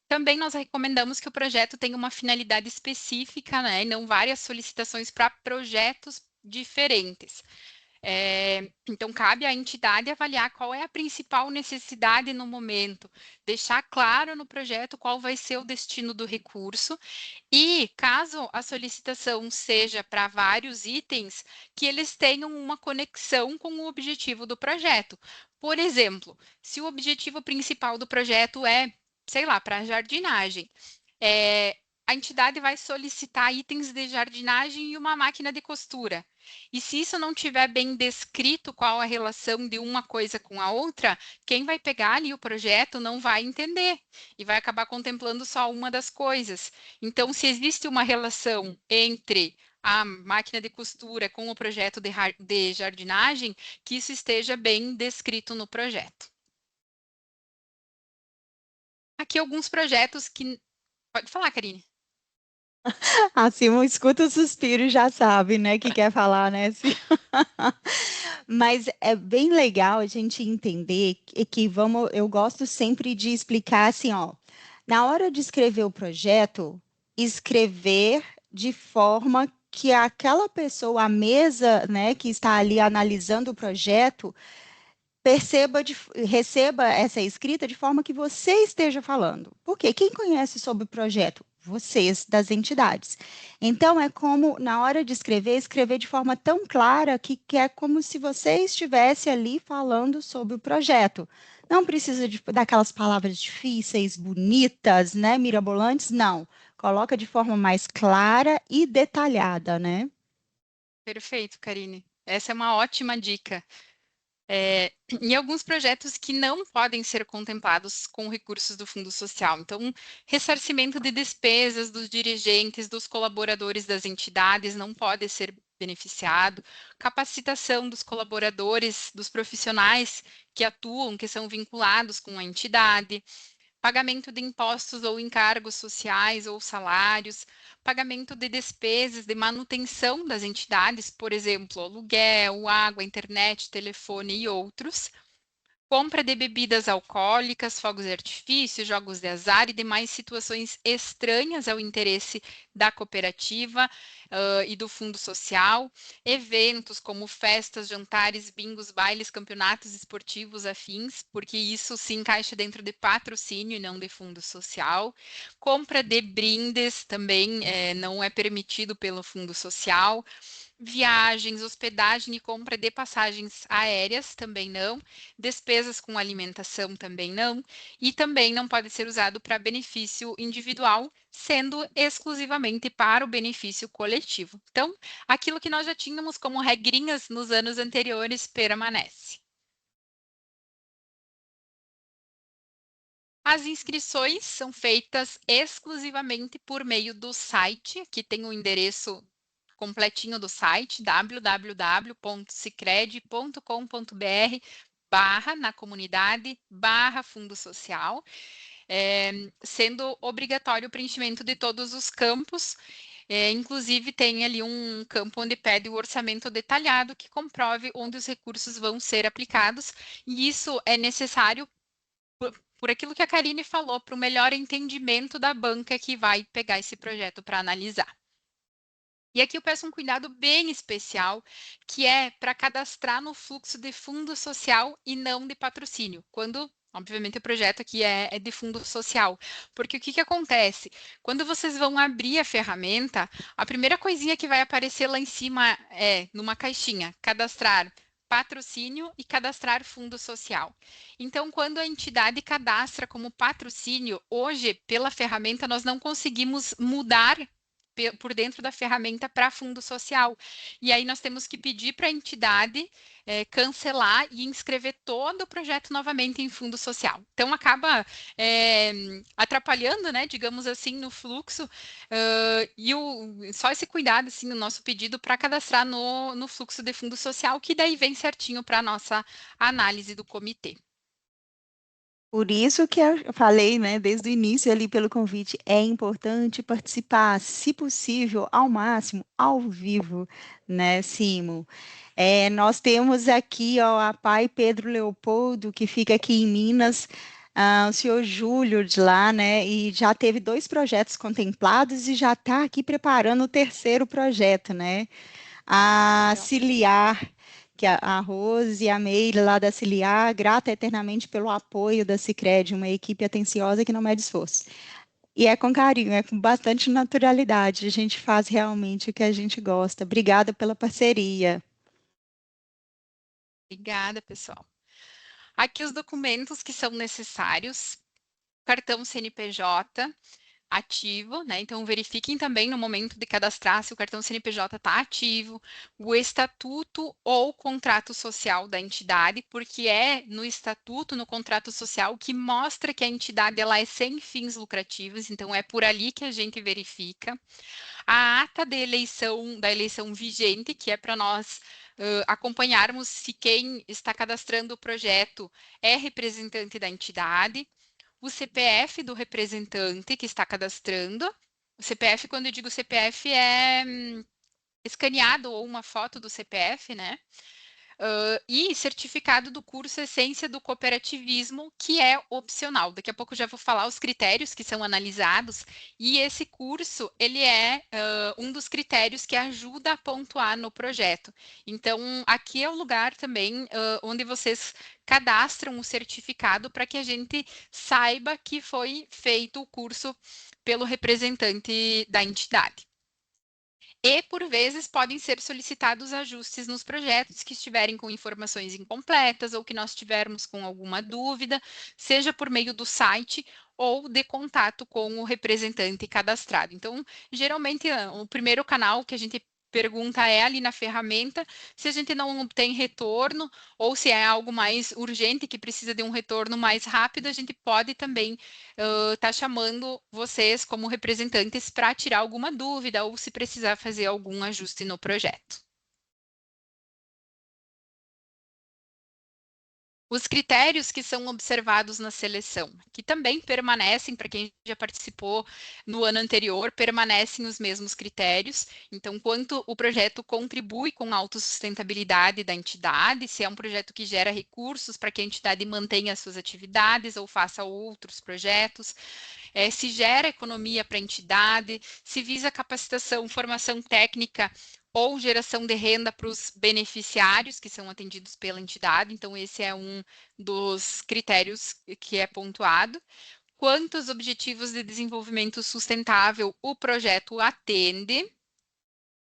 Também nós recomendamos que o projeto tenha uma finalidade específica, né, e não várias solicitações para projetos diferentes. Então, cabe à entidade avaliar qual é a principal necessidade no momento, deixar claro no projeto qual vai ser o destino do recurso e, caso a solicitação seja para vários itens, que eles tenham uma conexão com o objetivo do projeto. Por exemplo, se o objetivo principal do projeto é, sei lá, para jardinagem, a entidade vai solicitar itens de jardinagem e uma máquina de costura. E se isso não tiver bem descrito qual a relação de uma coisa com a outra, quem vai pegar ali o projeto não vai entender e vai acabar contemplando só uma das coisas. Então, se existe uma relação entre a máquina de costura com o projeto de jardinagem, que isso esteja bem descrito no projeto. Aqui alguns projetos que. Pode falar, Karine. Assim, um escuta o suspiro e já sabe, né, que quer falar, né? Mas é bem legal a gente entender que vamos, eu gosto sempre de explicar assim, ó, na hora de escrever o projeto, escrever de forma que aquela pessoa, a mesa, né, que está ali analisando o projeto, receba essa escrita de forma que você esteja falando. Porque quem conhece sobre o projeto? Vocês das entidades. Então, é como, na hora de escrever, escrever de forma tão clara que é como se você estivesse ali falando sobre o projeto. Não precisa daquelas palavras difíceis, bonitas, né, mirabolantes, não. Coloca de forma mais clara e detalhada, né? Perfeito, Karine. Essa é uma ótima dica. E alguns projetos que não podem ser contemplados com recursos do Fundo Social. Então, ressarcimento de despesas dos dirigentes, dos colaboradores das entidades não pode ser beneficiado, capacitação dos colaboradores, dos profissionais que atuam, que são vinculados com a entidade, pagamento de impostos ou encargos sociais ou salários, pagamento de despesas de manutenção das entidades, por exemplo, aluguel, água, internet, telefone e outros, compra de bebidas alcoólicas, fogos de artifício, jogos de azar e demais situações estranhas ao interesse da cooperativa, e do fundo social, eventos como festas, jantares, bingos, bailes, campeonatos esportivos afins, porque isso se encaixa dentro de patrocínio e não de fundo social, compra de brindes também não é permitido pelo fundo social, viagens, hospedagem e compra de passagens aéreas também não, despesas com alimentação também não, e também não pode ser usado para benefício individual, sendo exclusivamente para o benefício coletivo. Então, aquilo que nós já tínhamos como regrinhas nos anos anteriores permanece. As inscrições são feitas exclusivamente por meio do site, aqui tem o endereço completinho do site, www.sicredi.com.br na comunidade fundo social, sendo obrigatório o preenchimento de todos os campos, inclusive tem ali um campo onde pede o orçamento detalhado que comprove onde os recursos vão ser aplicados, e isso é necessário por aquilo que a Karine falou, para o melhor entendimento da banca que vai pegar esse projeto para analisar. E aqui eu peço um cuidado bem especial, que é para cadastrar no fluxo de fundo social e não de patrocínio, quando, obviamente, o projeto aqui é de fundo social. Porque o que acontece? Quando vocês vão abrir a ferramenta, a primeira coisinha que vai aparecer lá em cima é, numa caixinha, cadastrar patrocínio e cadastrar fundo social. Então, quando a entidade cadastra como patrocínio, hoje, pela ferramenta, nós não conseguimos mudar por dentro da ferramenta para fundo social. E aí nós temos que pedir para a entidade cancelar e inscrever todo o projeto novamente em fundo social. Então acaba atrapalhando, né, digamos assim, no fluxo, só esse cuidado, assim, no nosso pedido para cadastrar no fluxo de fundo social, que daí vem certinho para a nossa análise do comitê. Por isso que eu falei, né, desde o início ali pelo convite, é importante participar, se possível, ao máximo, ao vivo, né, Simo? Nós temos aqui, ó, a Pai Pedro Leopoldo, que fica aqui em Minas, o senhor Júlio de lá, né, e já teve 2 projetos contemplados e já está aqui preparando o terceiro projeto, né? A Legal. Ciliar, que a Rose e a Meire lá da Ciliar, grata eternamente pelo apoio da Sicredi, uma equipe atenciosa que não mede esforço. E é com carinho, é com bastante naturalidade, a gente faz realmente o que a gente gosta. Obrigada pela parceria. Obrigada, pessoal. Aqui os documentos que são necessários: cartão CNPJ ativo, né? Então verifiquem também no momento de cadastrar se o cartão CNPJ está ativo, o estatuto ou contrato social da entidade, porque é no estatuto, no contrato social, que mostra que a entidade ela é sem fins lucrativos, então é por ali que a gente verifica. A ata da eleição vigente, que é para nós acompanharmos se quem está cadastrando o projeto é representante da entidade, o CPF do representante que está cadastrando. O CPF, quando eu digo CPF, é escaneado ou uma foto do CPF, né? E certificado do curso Essência do Cooperativismo, que é opcional. Daqui a pouco eu já vou falar os critérios que são analisados, e esse curso, ele é um dos critérios que ajuda a pontuar no projeto. Então, aqui é o lugar também onde vocês cadastram o certificado para que a gente saiba que foi feito o curso pelo representante da entidade. E, por vezes, podem ser solicitados ajustes nos projetos que estiverem com informações incompletas ou que nós tivermos com alguma dúvida, seja por meio do site ou de contato com o representante cadastrado. Então, geralmente, o primeiro canal que a gente pergunta é ali na ferramenta. Se a gente não obtém retorno ou se é algo mais urgente que precisa de um retorno mais rápido, a gente pode também tá chamando vocês como representantes para tirar alguma dúvida ou se precisar fazer algum ajuste no projeto. Os critérios que são observados na seleção, que também permanecem, para quem já participou no ano anterior, permanecem os mesmos critérios. Então, quanto o projeto contribui com a autossustentabilidade da entidade, se é um projeto que gera recursos para que a entidade mantenha as suas atividades ou faça outros projetos, se gera economia para a entidade, se visa capacitação, formação técnica ou geração de renda para os beneficiários que são atendidos pela entidade. Então, esse é um dos critérios que é pontuado. Quantos objetivos de desenvolvimento sustentável o projeto atende?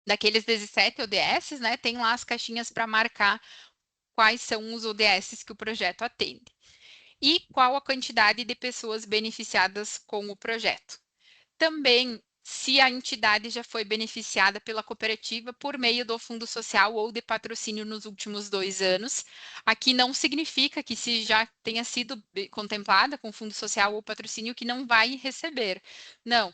Daqueles 17 ODS, né? Tem lá as caixinhas para marcar quais são os ODS que o projeto atende. E qual a quantidade de pessoas beneficiadas com o projeto. Também se a entidade já foi beneficiada pela cooperativa por meio do fundo social ou de patrocínio nos últimos 2 anos. Aqui não significa que se já tenha sido contemplada com fundo social ou patrocínio que não vai receber. Não,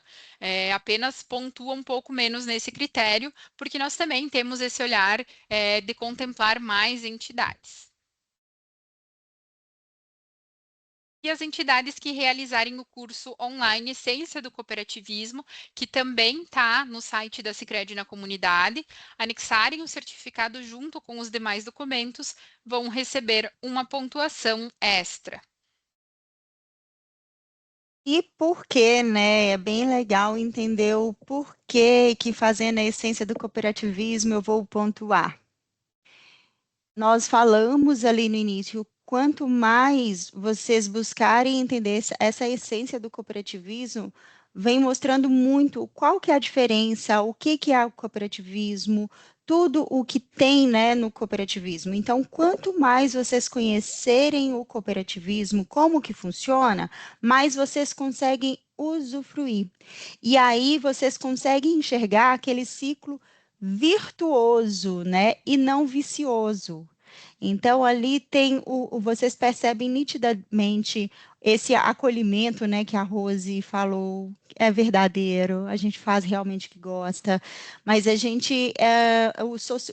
apenas pontua um pouco menos nesse critério, porque nós também temos esse olhar de contemplar mais entidades. E as entidades que realizarem o curso online Essência do Cooperativismo, que também está no site da Sicredi na comunidade, anexarem o certificado junto com os demais documentos, vão receber uma pontuação extra. E por quê, né? É bem legal entender o porquê que fazendo a essência do cooperativismo eu vou pontuar. Nós falamos ali no início, quanto mais vocês buscarem entender essa essência do cooperativismo, vem mostrando muito qual que é a diferença, o que é o cooperativismo, tudo o que tem, né, no cooperativismo. Então, quanto mais vocês conhecerem o cooperativismo, como que funciona, mais vocês conseguem usufruir. E aí vocês conseguem enxergar aquele ciclo virtuoso, né, e não vicioso. Então ali tem vocês percebem nitidamente esse acolhimento, né, que a Rose falou, é verdadeiro, a gente faz realmente o que gosta, mas a gente,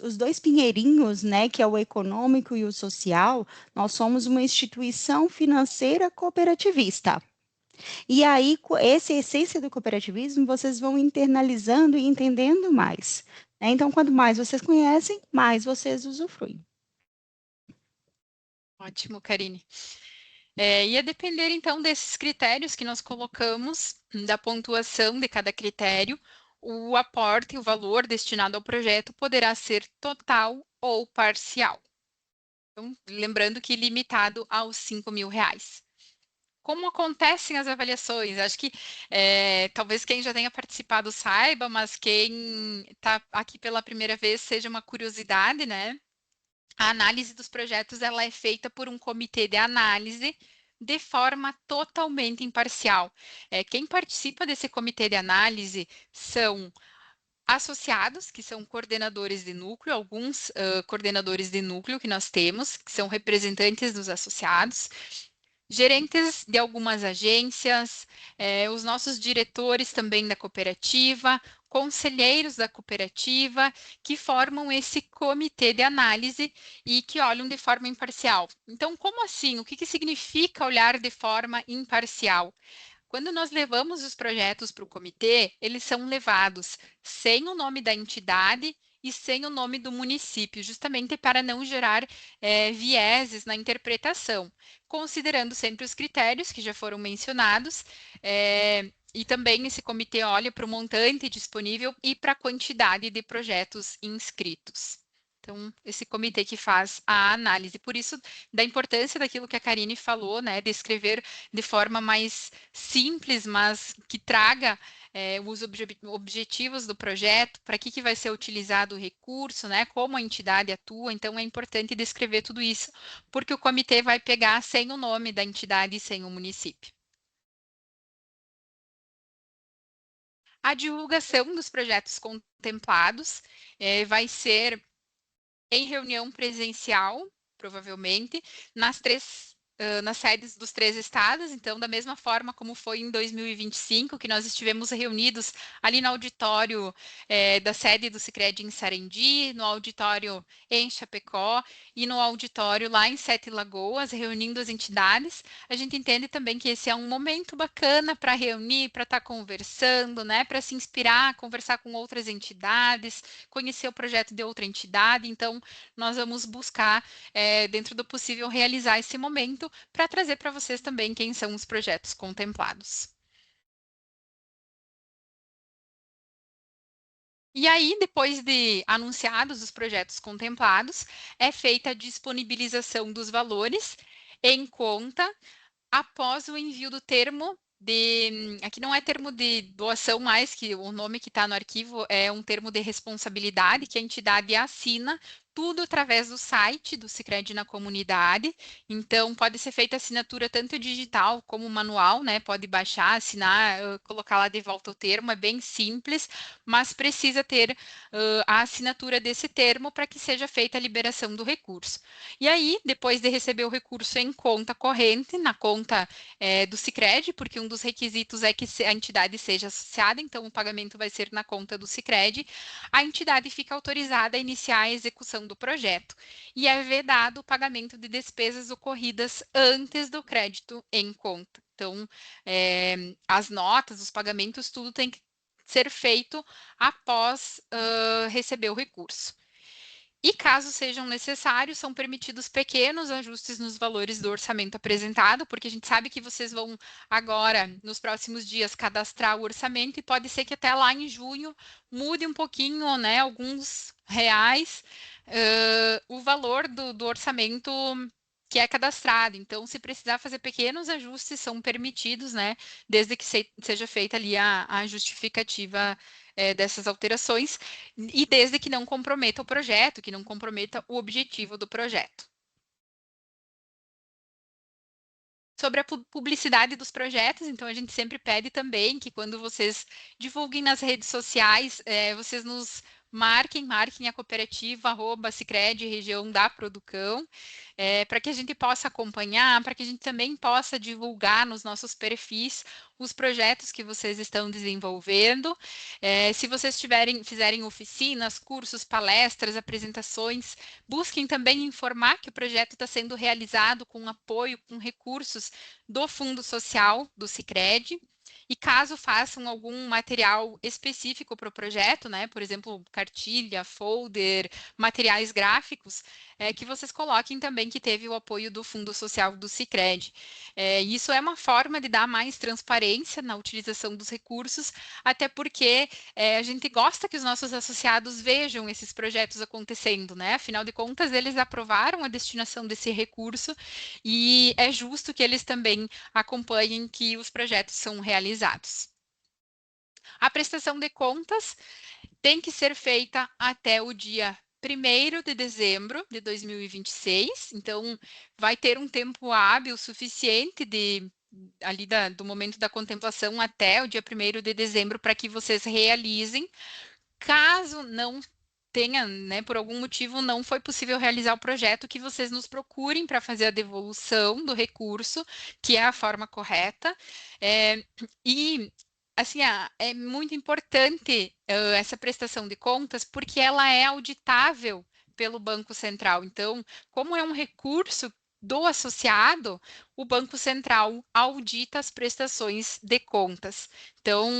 os dois pinheirinhos, né, que é o econômico e o social, nós somos uma instituição financeira cooperativista. E aí, essa essência do cooperativismo, vocês vão internalizando e entendendo mais, né? Então, quanto mais vocês conhecem, mais vocês usufruem. Ótimo, Karine. Ia depender, então, desses critérios que nós colocamos, da pontuação de cada critério, o aporte, o valor destinado ao projeto poderá ser total ou parcial. Então, lembrando que limitado aos R$ 5.000. Como acontecem as avaliações? Acho que talvez quem já tenha participado saiba, mas quem está aqui pela primeira vez seja uma curiosidade, né? A análise dos projetos ela é feita por um comitê de análise de forma totalmente imparcial. Quem participa desse comitê de análise são associados, que são coordenadores de núcleo, alguns coordenadores de núcleo que nós temos, que são representantes dos associados, gerentes de algumas agências, os nossos diretores também da cooperativa, conselheiros da cooperativa, que formam esse comitê de análise e que olham de forma imparcial. Então, como assim? O que significa olhar de forma imparcial? Quando nós levamos os projetos para o comitê, eles são levados sem o nome da entidade e sem o nome do município, justamente para não gerar vieses na interpretação, considerando sempre os critérios que já foram mencionados. E também esse comitê olha para o montante disponível e para a quantidade de projetos inscritos. Então, esse comitê que faz a análise. Por isso, da importância daquilo que a Karine falou, né, de escrever de forma mais simples, mas que traga os objetivos do projeto, para que vai ser utilizado o recurso, né, como a entidade atua. Então, é importante descrever tudo isso, porque o comitê vai pegar sem o nome da entidade e sem o município. A divulgação dos projetos contemplados vai ser em reunião presencial, provavelmente, nas sedes dos 3 estados. Então, da mesma forma como foi em 2025, que nós estivemos reunidos ali no auditório da sede do Sicredi em Sarandi, no auditório em Chapecó e no auditório lá em Sete Lagoas, reunindo as entidades. A gente entende também que esse é um momento bacana para reunir, para estar conversando, né, para se inspirar, conversar com outras entidades, conhecer o projeto de outra entidade. Então, nós vamos buscar, dentro do possível, realizar esse momento para trazer para vocês também quem são os projetos contemplados. E aí, depois de anunciados os projetos contemplados, é feita a disponibilização dos valores em conta após o envio do termo de. Aqui não é termo de doação mais, que o nome que está no arquivo é um termo de responsabilidade que a entidade assina tudo através do site do Sicredi na Comunidade. Então, pode ser feita assinatura tanto digital como manual, né? Pode baixar, assinar, colocar lá de volta o termo, é bem simples, mas precisa ter a assinatura desse termo para que seja feita a liberação do recurso. E aí, depois de receber o recurso em conta corrente, na conta do Sicredi, porque um dos requisitos é que a entidade seja associada, então o pagamento vai ser na conta do Sicredi, a entidade fica autorizada a iniciar a execução do projeto e é vedado o pagamento de despesas ocorridas antes do crédito em conta. Então, as notas, os pagamentos, tudo tem que ser feito após receber o recurso. E caso sejam necessários, são permitidos pequenos ajustes nos valores do orçamento apresentado, porque a gente sabe que vocês vão agora, nos próximos dias, cadastrar o orçamento e pode ser que até lá em junho mude um pouquinho, né, alguns reais, o valor do orçamento que é cadastrado. Então, se precisar fazer pequenos ajustes, são permitidos, né, desde que seja feita ali a justificativa dessas alterações e desde que não comprometa o projeto, que não comprometa o objetivo do projeto. Sobre a publicidade dos projetos, então a gente sempre pede também que quando vocês divulguem nas redes sociais, vocês nos marquem a cooperativa @Sicredi região da Producão, para que a gente possa acompanhar, para que a gente também possa divulgar nos nossos perfis os projetos que vocês estão desenvolvendo. Se vocês fizerem oficinas, cursos, palestras, apresentações, busquem também informar que o projeto está sendo realizado com apoio, com recursos do Fundo Social do Sicredi. E caso façam algum material específico para o projeto, né? Por exemplo, cartilha, folder, materiais gráficos, que vocês coloquem também que teve o apoio do Fundo Social do Sicredi. Isso é uma forma de dar mais transparência na utilização dos recursos, até porque a gente gosta que os nossos associados vejam esses projetos acontecendo, né? Afinal de contas, eles aprovaram a destinação desse recurso e é justo que eles também acompanhem que os projetos são realizados. A prestação de contas tem que ser feita até o dia 1º de dezembro de 2026, então vai ter um tempo hábil suficiente ali do momento da contemplação até o dia 1º de dezembro para que vocês realizem. Caso não tenha, né, por algum motivo não foi possível realizar o projeto, que vocês nos procurem para fazer a devolução do recurso, que é a forma correta. E assim, é muito importante essa prestação de contas, porque ela é auditável pelo Banco Central. Então, como é um recurso do associado, o Banco Central audita as prestações de contas. Então,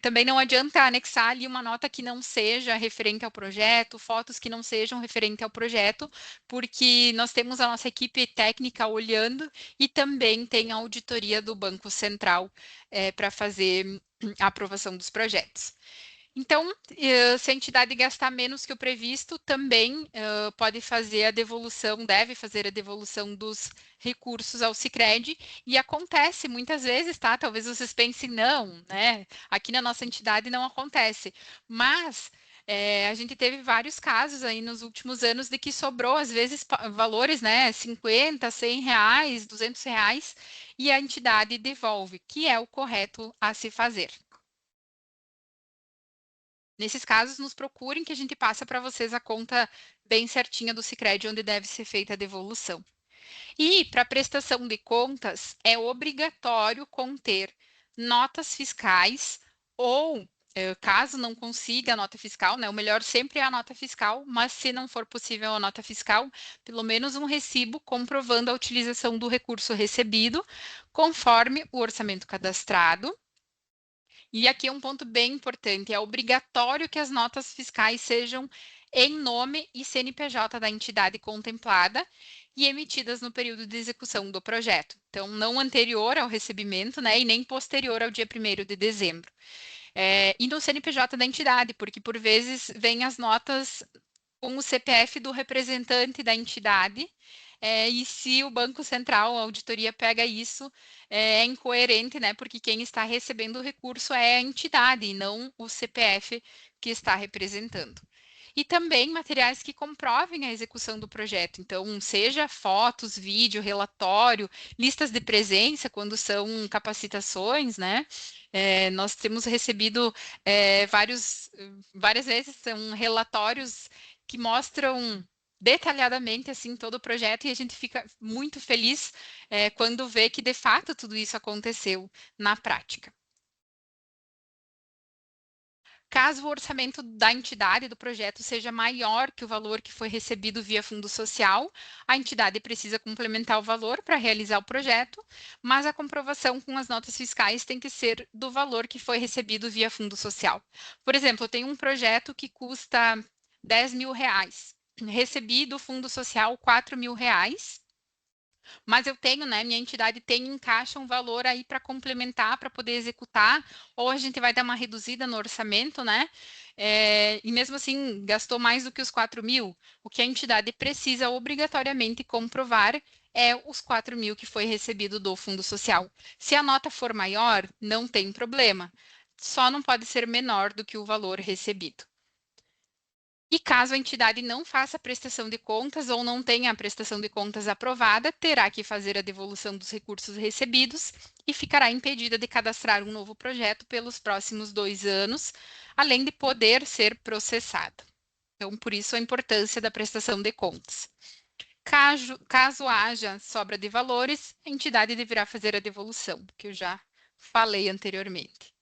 também não adianta anexar ali uma nota que não seja referente ao projeto, fotos que não sejam referente ao projeto, porque nós temos a nossa equipe técnica olhando e também tem a auditoria do Banco Central para fazer a aprovação dos projetos. Então, se a entidade gastar menos que o previsto, também pode fazer a devolução, deve fazer a devolução dos recursos ao Sicredi, e acontece muitas vezes, tá? Talvez vocês pensem, não, né? Aqui na nossa entidade não acontece, mas a gente teve vários casos aí nos últimos anos de que sobrou, às vezes, valores, né? 50, 100 reais, 200 reais, e a entidade devolve, que é o correto a se fazer. Nesses casos, nos procurem que a gente passa para vocês a conta bem certinha do Sicredi, onde deve ser feita a devolução. E para prestação de contas, é obrigatório conter notas fiscais ou, caso não consiga a nota fiscal, né, o melhor sempre é a nota fiscal, mas se não for possível a nota fiscal, pelo menos um recibo comprovando a utilização do recurso recebido, conforme o orçamento cadastrado. E aqui é um ponto bem importante: é obrigatório que as notas fiscais sejam em nome e CNPJ da entidade contemplada e emitidas no período de execução do projeto. Então, não anterior ao recebimento, né, e nem posterior ao dia 1º de dezembro. E no CNPJ da entidade, porque por vezes vêm as notas com o CPF do representante da entidade, e se o Banco Central, a auditoria pega isso, é incoerente, né? Porque quem está recebendo o recurso é a entidade e não o CPF que está representando. e também materiais que comprovem a execução do projeto. Então, seja fotos, vídeo, relatório, listas de presença quando são capacitações, né? Nós temos recebido várias vezes são relatórios que mostram detalhadamente assim todo o projeto e a gente fica muito feliz quando vê que de fato tudo isso aconteceu na prática. Caso o orçamento da entidade do projeto seja maior que o valor que foi recebido via fundo social, a entidade precisa complementar o valor para realizar o projeto, mas a comprovação com as notas fiscais tem que ser do valor que foi recebido via fundo social. Por exemplo, eu tenho um projeto que custa R$ 10.000, recebi do fundo social R$ 4.000, mas eu tenho, né? Minha entidade tem em caixa um valor aí para complementar, para poder executar, ou a gente vai dar uma reduzida no orçamento, né? E mesmo assim, gastou mais do que os 4.000, o que a entidade precisa obrigatoriamente comprovar é os 4.000 que foi recebido do Fundo Social. Se a nota for maior, não tem problema, só não pode ser menor do que o valor recebido. E caso a entidade não faça a prestação de contas ou não tenha a prestação de contas aprovada, terá que fazer a devolução dos recursos recebidos e ficará impedida de cadastrar um novo projeto pelos próximos 2 anos, além de poder ser processada. Então, por isso a importância da prestação de contas. Caso haja sobra de valores, a entidade deverá fazer a devolução, que eu já falei anteriormente.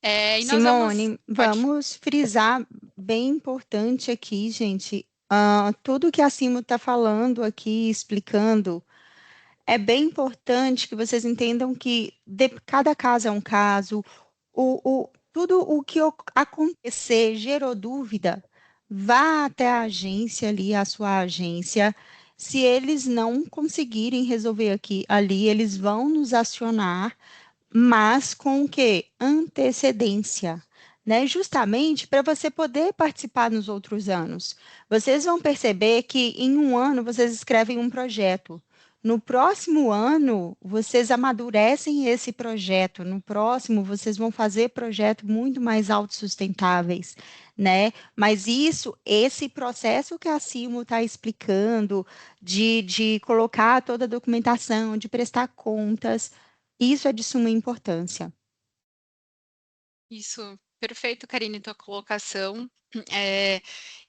E nós vamos. Simone, vamos frisar bem importante aqui, gente. Tudo que a Simo está falando aqui, explicando, é bem importante que vocês entendam que cada caso é um caso. Tudo o que acontecer gerou dúvida, vá até a agência ali, a sua agência. Se eles não conseguirem resolver aqui, ali, eles vão nos acionar, mas com o quê? Antecedência, né? Justamente para você poder participar nos outros anos. Vocês vão perceber que em um ano vocês escrevem um projeto. No próximo ano, vocês amadurecem esse projeto. No próximo, vocês vão fazer projetos muito mais autossustentáveis, né? Mas esse processo que a Silmo está explicando, de colocar toda a documentação, de prestar contas, isso é de suma importância. Isso, perfeito, Karine, tua colocação. É,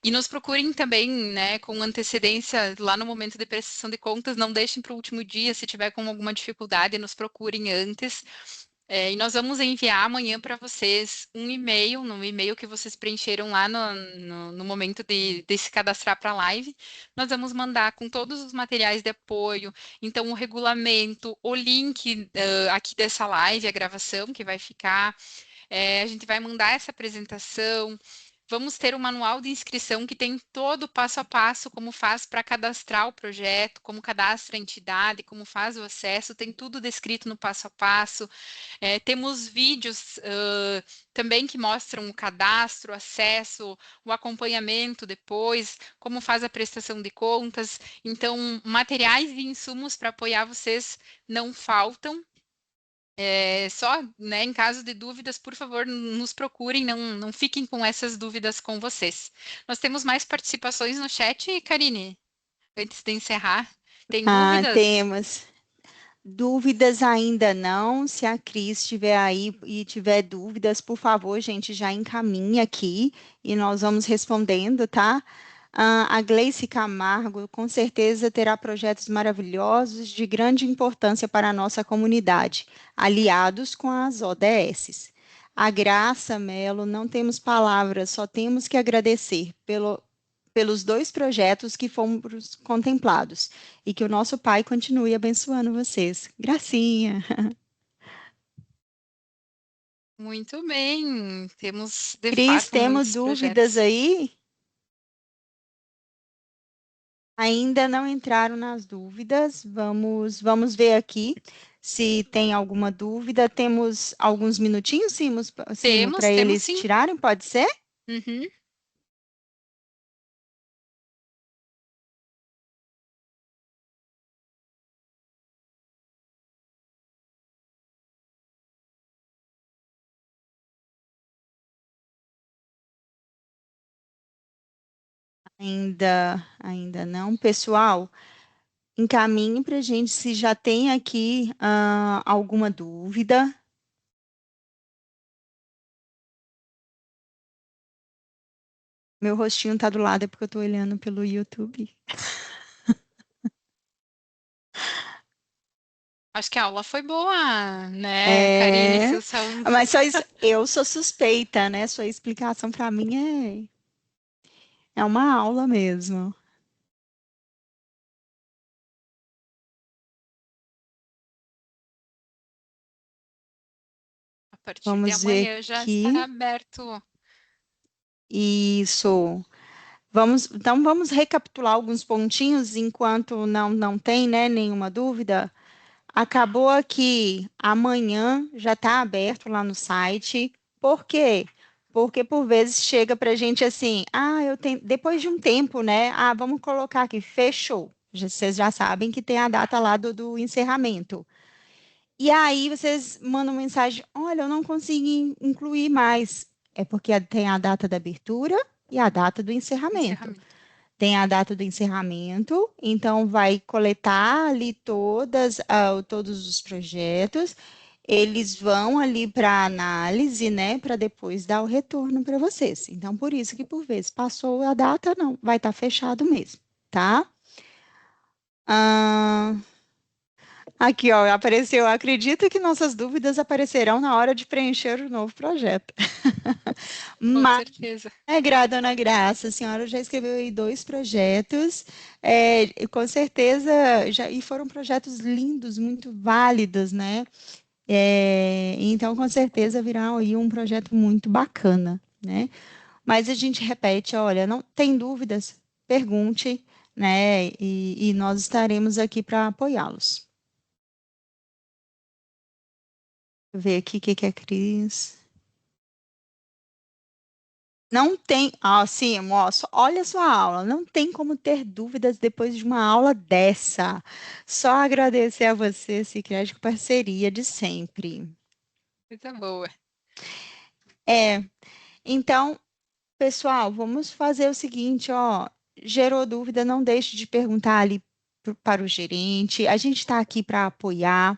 e nos procurem também, né, com antecedência lá no momento de prestação de contas, não deixem para o último dia, se tiver com alguma dificuldade, nos procurem antes. E nós vamos enviar amanhã para vocês um e-mail, no e-mail que vocês preencheram lá no momento de se cadastrar para a live. Nós vamos mandar com todos os materiais de apoio, então o regulamento, o link aqui dessa live, a gravação que vai ficar. A gente vai mandar essa apresentação. Vamos ter um manual de inscrição que tem todo o passo a passo, como faz para cadastrar o projeto, como cadastra a entidade, como faz o acesso, tem tudo descrito no passo a passo. Temos vídeos também que mostram o cadastro, o acesso, o acompanhamento depois, como faz a prestação de contas. Então, materiais e insumos para apoiar vocês não faltam. Só, né, em caso de dúvidas, por favor, nos procurem, não fiquem com essas dúvidas com vocês. Nós temos mais participações no chat, Karine, antes de encerrar. Tem dúvidas? Temos dúvidas ainda não. Se a Cris estiver aí e tiver dúvidas, por favor, gente, já encaminha aqui e nós vamos respondendo, tá? A Gleice Camargo com certeza terá projetos maravilhosos de grande importância para a nossa comunidade, aliados com as ODS. A Graça Melo, não temos palavras, só temos que agradecer pelos dois projetos que fomos contemplados e que o nosso Pai continue abençoando vocês. Gracinha. Muito bem, temos de Cris, fato temos muitos dúvidas projetos. aí? Ainda não entraram nas dúvidas. Vamos ver aqui se tem alguma dúvida. Temos alguns minutinhos, Simo, para Temos eles sim. tirarem, pode ser? Uhum. Ainda não. Pessoal, encaminhe para a gente se já tem aqui alguma dúvida. Meu rostinho tá do lado, é porque eu tô olhando pelo YouTube. Acho que a aula foi boa, né, Karine, É, seu Saul? mas só isso, eu sou suspeita, né? Sua explicação para mim é uma aula mesmo. A partir de Vamos ver amanhã já estará aqui. aberto. Isso. Então vamos recapitular alguns pontinhos enquanto não tem, né, nenhuma dúvida. Acabou aqui, amanhã já está aberto lá no site. Por quê? Porque por vezes chega para a gente assim, eu tenho, depois de um tempo, né? Vamos colocar aqui, fechou. Vocês já sabem que tem a data lá do encerramento. E aí vocês mandam mensagem, olha, eu não consegui incluir mais. É porque tem a data da abertura e a data do encerramento. Encerramento. Tem a data do encerramento, então vai coletar ali todos os projetos, eles vão ali para análise, né, para depois dar o retorno para vocês. Então, por isso que por vezes passou a data, não, vai estar fechado mesmo, tá? Ah, aqui, ó, apareceu. Acredito que nossas dúvidas aparecerão na hora de preencher o novo projeto. Com Mas certeza. Dona Graça, a senhora já escreveu aí dois projetos, e com certeza e foram projetos lindos, muito válidos, né? Então, com certeza virá aí um projeto muito bacana, né? Mas a gente repete, olha, não tem dúvidas, pergunte, né? E nós estaremos aqui para apoiá-los. Deixa eu ver aqui o que é Cris. Não tem, sim, moço, olha a sua aula. Não tem como ter dúvidas depois de uma aula dessa. Só agradecer a você, Sicredi, com parceria de sempre. Coisa boa. É, então, pessoal, vamos fazer o seguinte, ó. Gerou dúvida, não deixe de perguntar ali para o gerente. A gente está aqui para apoiar.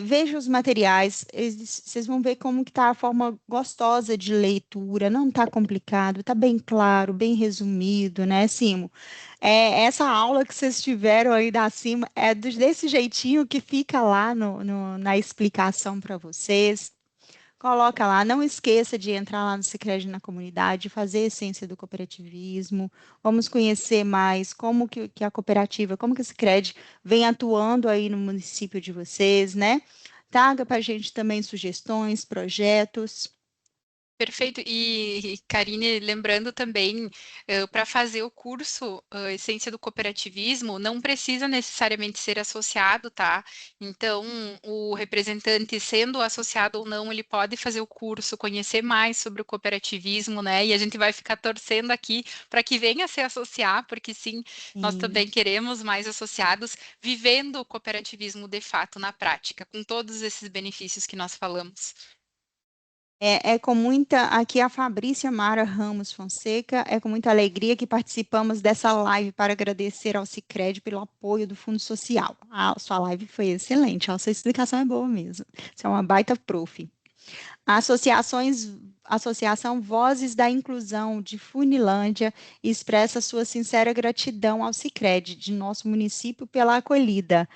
Veja os materiais, vocês vão ver como que está a forma gostosa de leitura, não está complicado, está bem claro, bem resumido, né, Simo? Essa aula que vocês tiveram aí da cima é desse jeitinho que fica lá na explicação para vocês. Coloca lá, não esqueça de entrar lá no Sicredi na comunidade, fazer a essência do cooperativismo. Vamos conhecer mais como que a cooperativa, como que o Sicredi vem atuando aí no município de vocês, né? Traga para a gente também sugestões, projetos. Perfeito. E, Karine, lembrando também, para fazer o curso Essência do Cooperativismo, não precisa necessariamente ser associado, tá? Então, o representante, sendo associado ou não, ele pode fazer o curso, conhecer mais sobre o cooperativismo, né? E a gente vai ficar torcendo aqui para que venha a se associar, porque sim, nós Sim. também queremos mais associados vivendo o cooperativismo de fato na prática, com todos esses benefícios que nós falamos. Com muita. Aqui a Fabrícia Mara Ramos Fonseca, é com muita alegria que participamos dessa live para agradecer ao Sicredi pelo apoio do Fundo Social. Sua live foi excelente, a sua explicação é boa mesmo. Você é uma baita prof. Associação Vozes da Inclusão de Funilândia expressa sua sincera gratidão ao Sicredi de nosso município pela acolhida.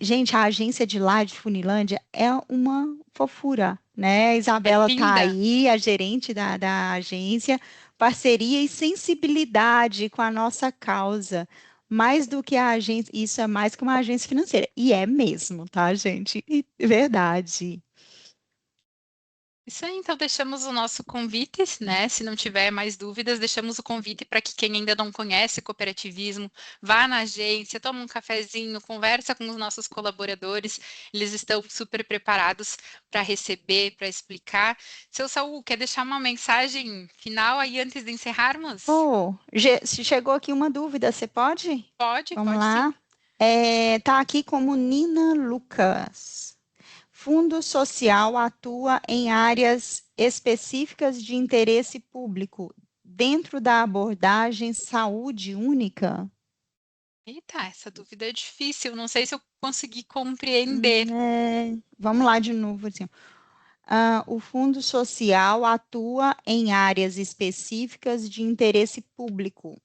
Gente, a agência de lá de Funilândia é uma fofura, né? A É Isabela tá linda. aí, a gerente da agência, parceria e sensibilidade com a nossa causa. Mais do que a agência, isso é mais que uma agência financeira. E é mesmo, tá, gente? Verdade. Isso aí, então deixamos o nosso convite, né? Se não tiver mais dúvidas, deixamos o convite para que quem ainda não conhece cooperativismo, vá na agência, toma um cafezinho, conversa com os nossos colaboradores, eles estão super preparados para receber, para explicar. Seu Saul, quer deixar uma mensagem final aí antes de encerrarmos? Se chegou aqui uma dúvida, você pode? Pode, Vamos pode sim. lá. Tá aqui como Nina Lucas. Fundo Social atua em áreas específicas de interesse público, dentro da abordagem saúde única? Eita, essa dúvida é difícil. Não sei se eu consegui compreender. Vamos lá de novo, assim. O Fundo Social atua em áreas específicas de interesse público,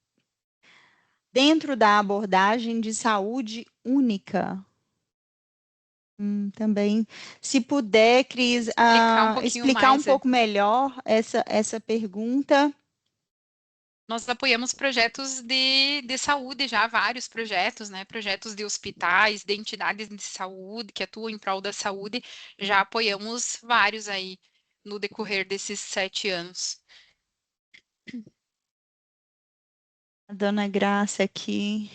dentro da abordagem de saúde única. Também, se puder, Cris, Explicar um pouquinho explicar um mais. pouco melhor essa pergunta. Nós apoiamos projetos de saúde já, vários projetos, né? Projetos de hospitais, de entidades de saúde que atuam em prol da saúde. Já apoiamos vários aí no decorrer desses 7 anos. A dona Graça aqui.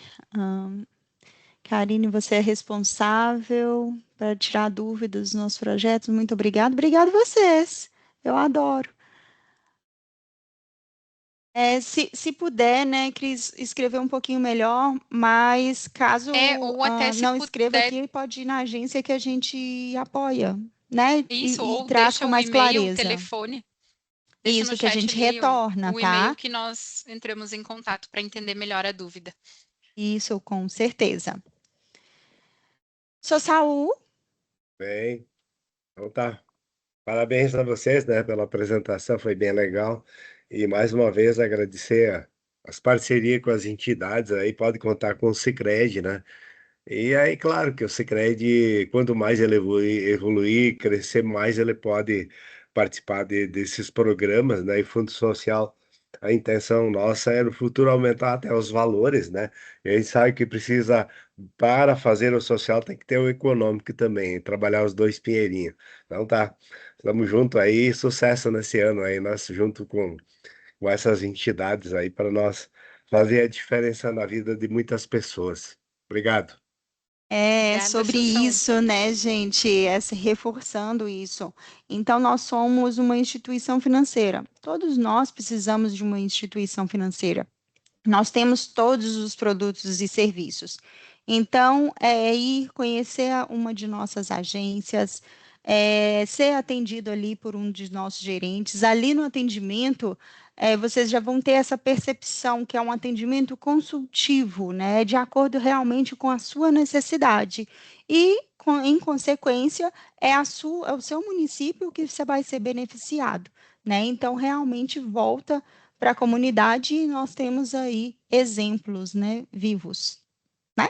Karine, você é responsável para tirar dúvidas dos nossos projetos. Muito obrigada. Obrigado vocês. Eu adoro. Se puder, né, Cris, escrever um pouquinho melhor, mas caso Ou até se não escreva puder, aqui, pode ir na agência que a gente apoia, né? isso, E ou traz deixa com o mais e-mail, o clareza. telefone, deixa no Isso que a chat gente ali retorna, o e-mail tá? que nós entramos em contato para entender melhor a dúvida. Isso, com certeza. Sou Saul. Bem, então tá. Parabéns a vocês, né, pela apresentação, foi bem legal. E mais uma vez agradecer as parcerias com as entidades aí, pode contar com o Sicredi, né? E aí, claro que o Sicredi, quanto mais ele evoluir, crescer, mais ele pode participar desses programas, né? E Fundo Social, a intenção nossa é no futuro aumentar até os valores, né? E a gente sabe que precisa, para fazer o social, tem que ter o econômico também, trabalhar os dois pinheirinhos. Então tá, estamos junto aí, sucesso nesse ano aí, nós junto com essas entidades aí, para nós fazer a diferença na vida de muitas pessoas. Obrigado. É Obrigada, sobre seu Saul. isso, né, gente? Reforçando isso. Então, nós somos uma instituição financeira. Todos nós precisamos de uma instituição financeira. Nós temos todos os produtos e serviços. Então, é ir conhecer uma de nossas agências, ser atendido ali por um de nossos gerentes. Ali no atendimento, vocês já vão ter essa percepção que é um atendimento consultivo, né? De acordo realmente com a sua necessidade. E, em consequência, é o seu município que você vai ser beneficiado, né? Então, realmente volta para a comunidade e nós temos aí exemplos, né, vivos, né?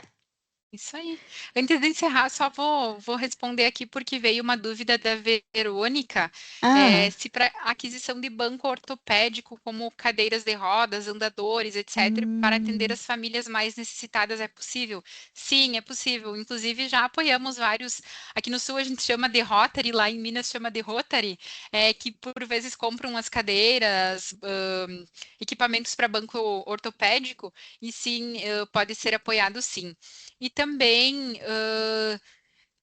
Isso aí. Antes de encerrar, só vou responder aqui porque veio uma dúvida da Verônica, Ah, se para aquisição de banco ortopédico, como cadeiras de rodas, andadores, etc., para atender hum, as famílias mais necessitadas é possível? Sim, é possível. Inclusive, já apoiamos vários. Aqui no Sul a gente chama de Rotary, lá em Minas chama de Rotary, que por vezes compram as cadeiras, equipamentos para banco ortopédico, e sim, pode ser apoiado sim. E também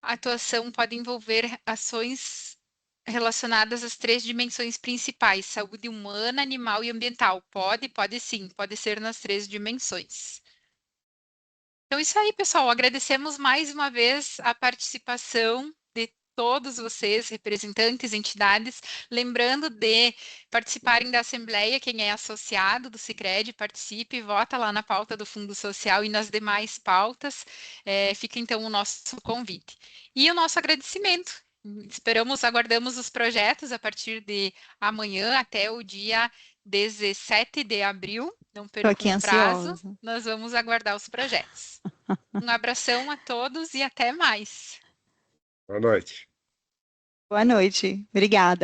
a atuação pode envolver ações relacionadas às 3 dimensões principais: saúde humana, animal e ambiental. Pode sim, pode ser nas 3 dimensões. Então, isso aí, pessoal. Agradecemos mais uma vez a participação de todos vocês, representantes, entidades. Lembrando de participarem da Assembleia, quem é associado do Sicredi, participe, vota lá na pauta do Fundo Social e nas demais pautas. Fica então o nosso convite. E o nosso agradecimento. Aguardamos os projetos a partir de amanhã até o dia 17 de abril. Não tô aqui percam o prazo, ansiosa. nós vamos aguardar os projetos. Um abração a todos e até mais. Boa noite. Boa noite, obrigada.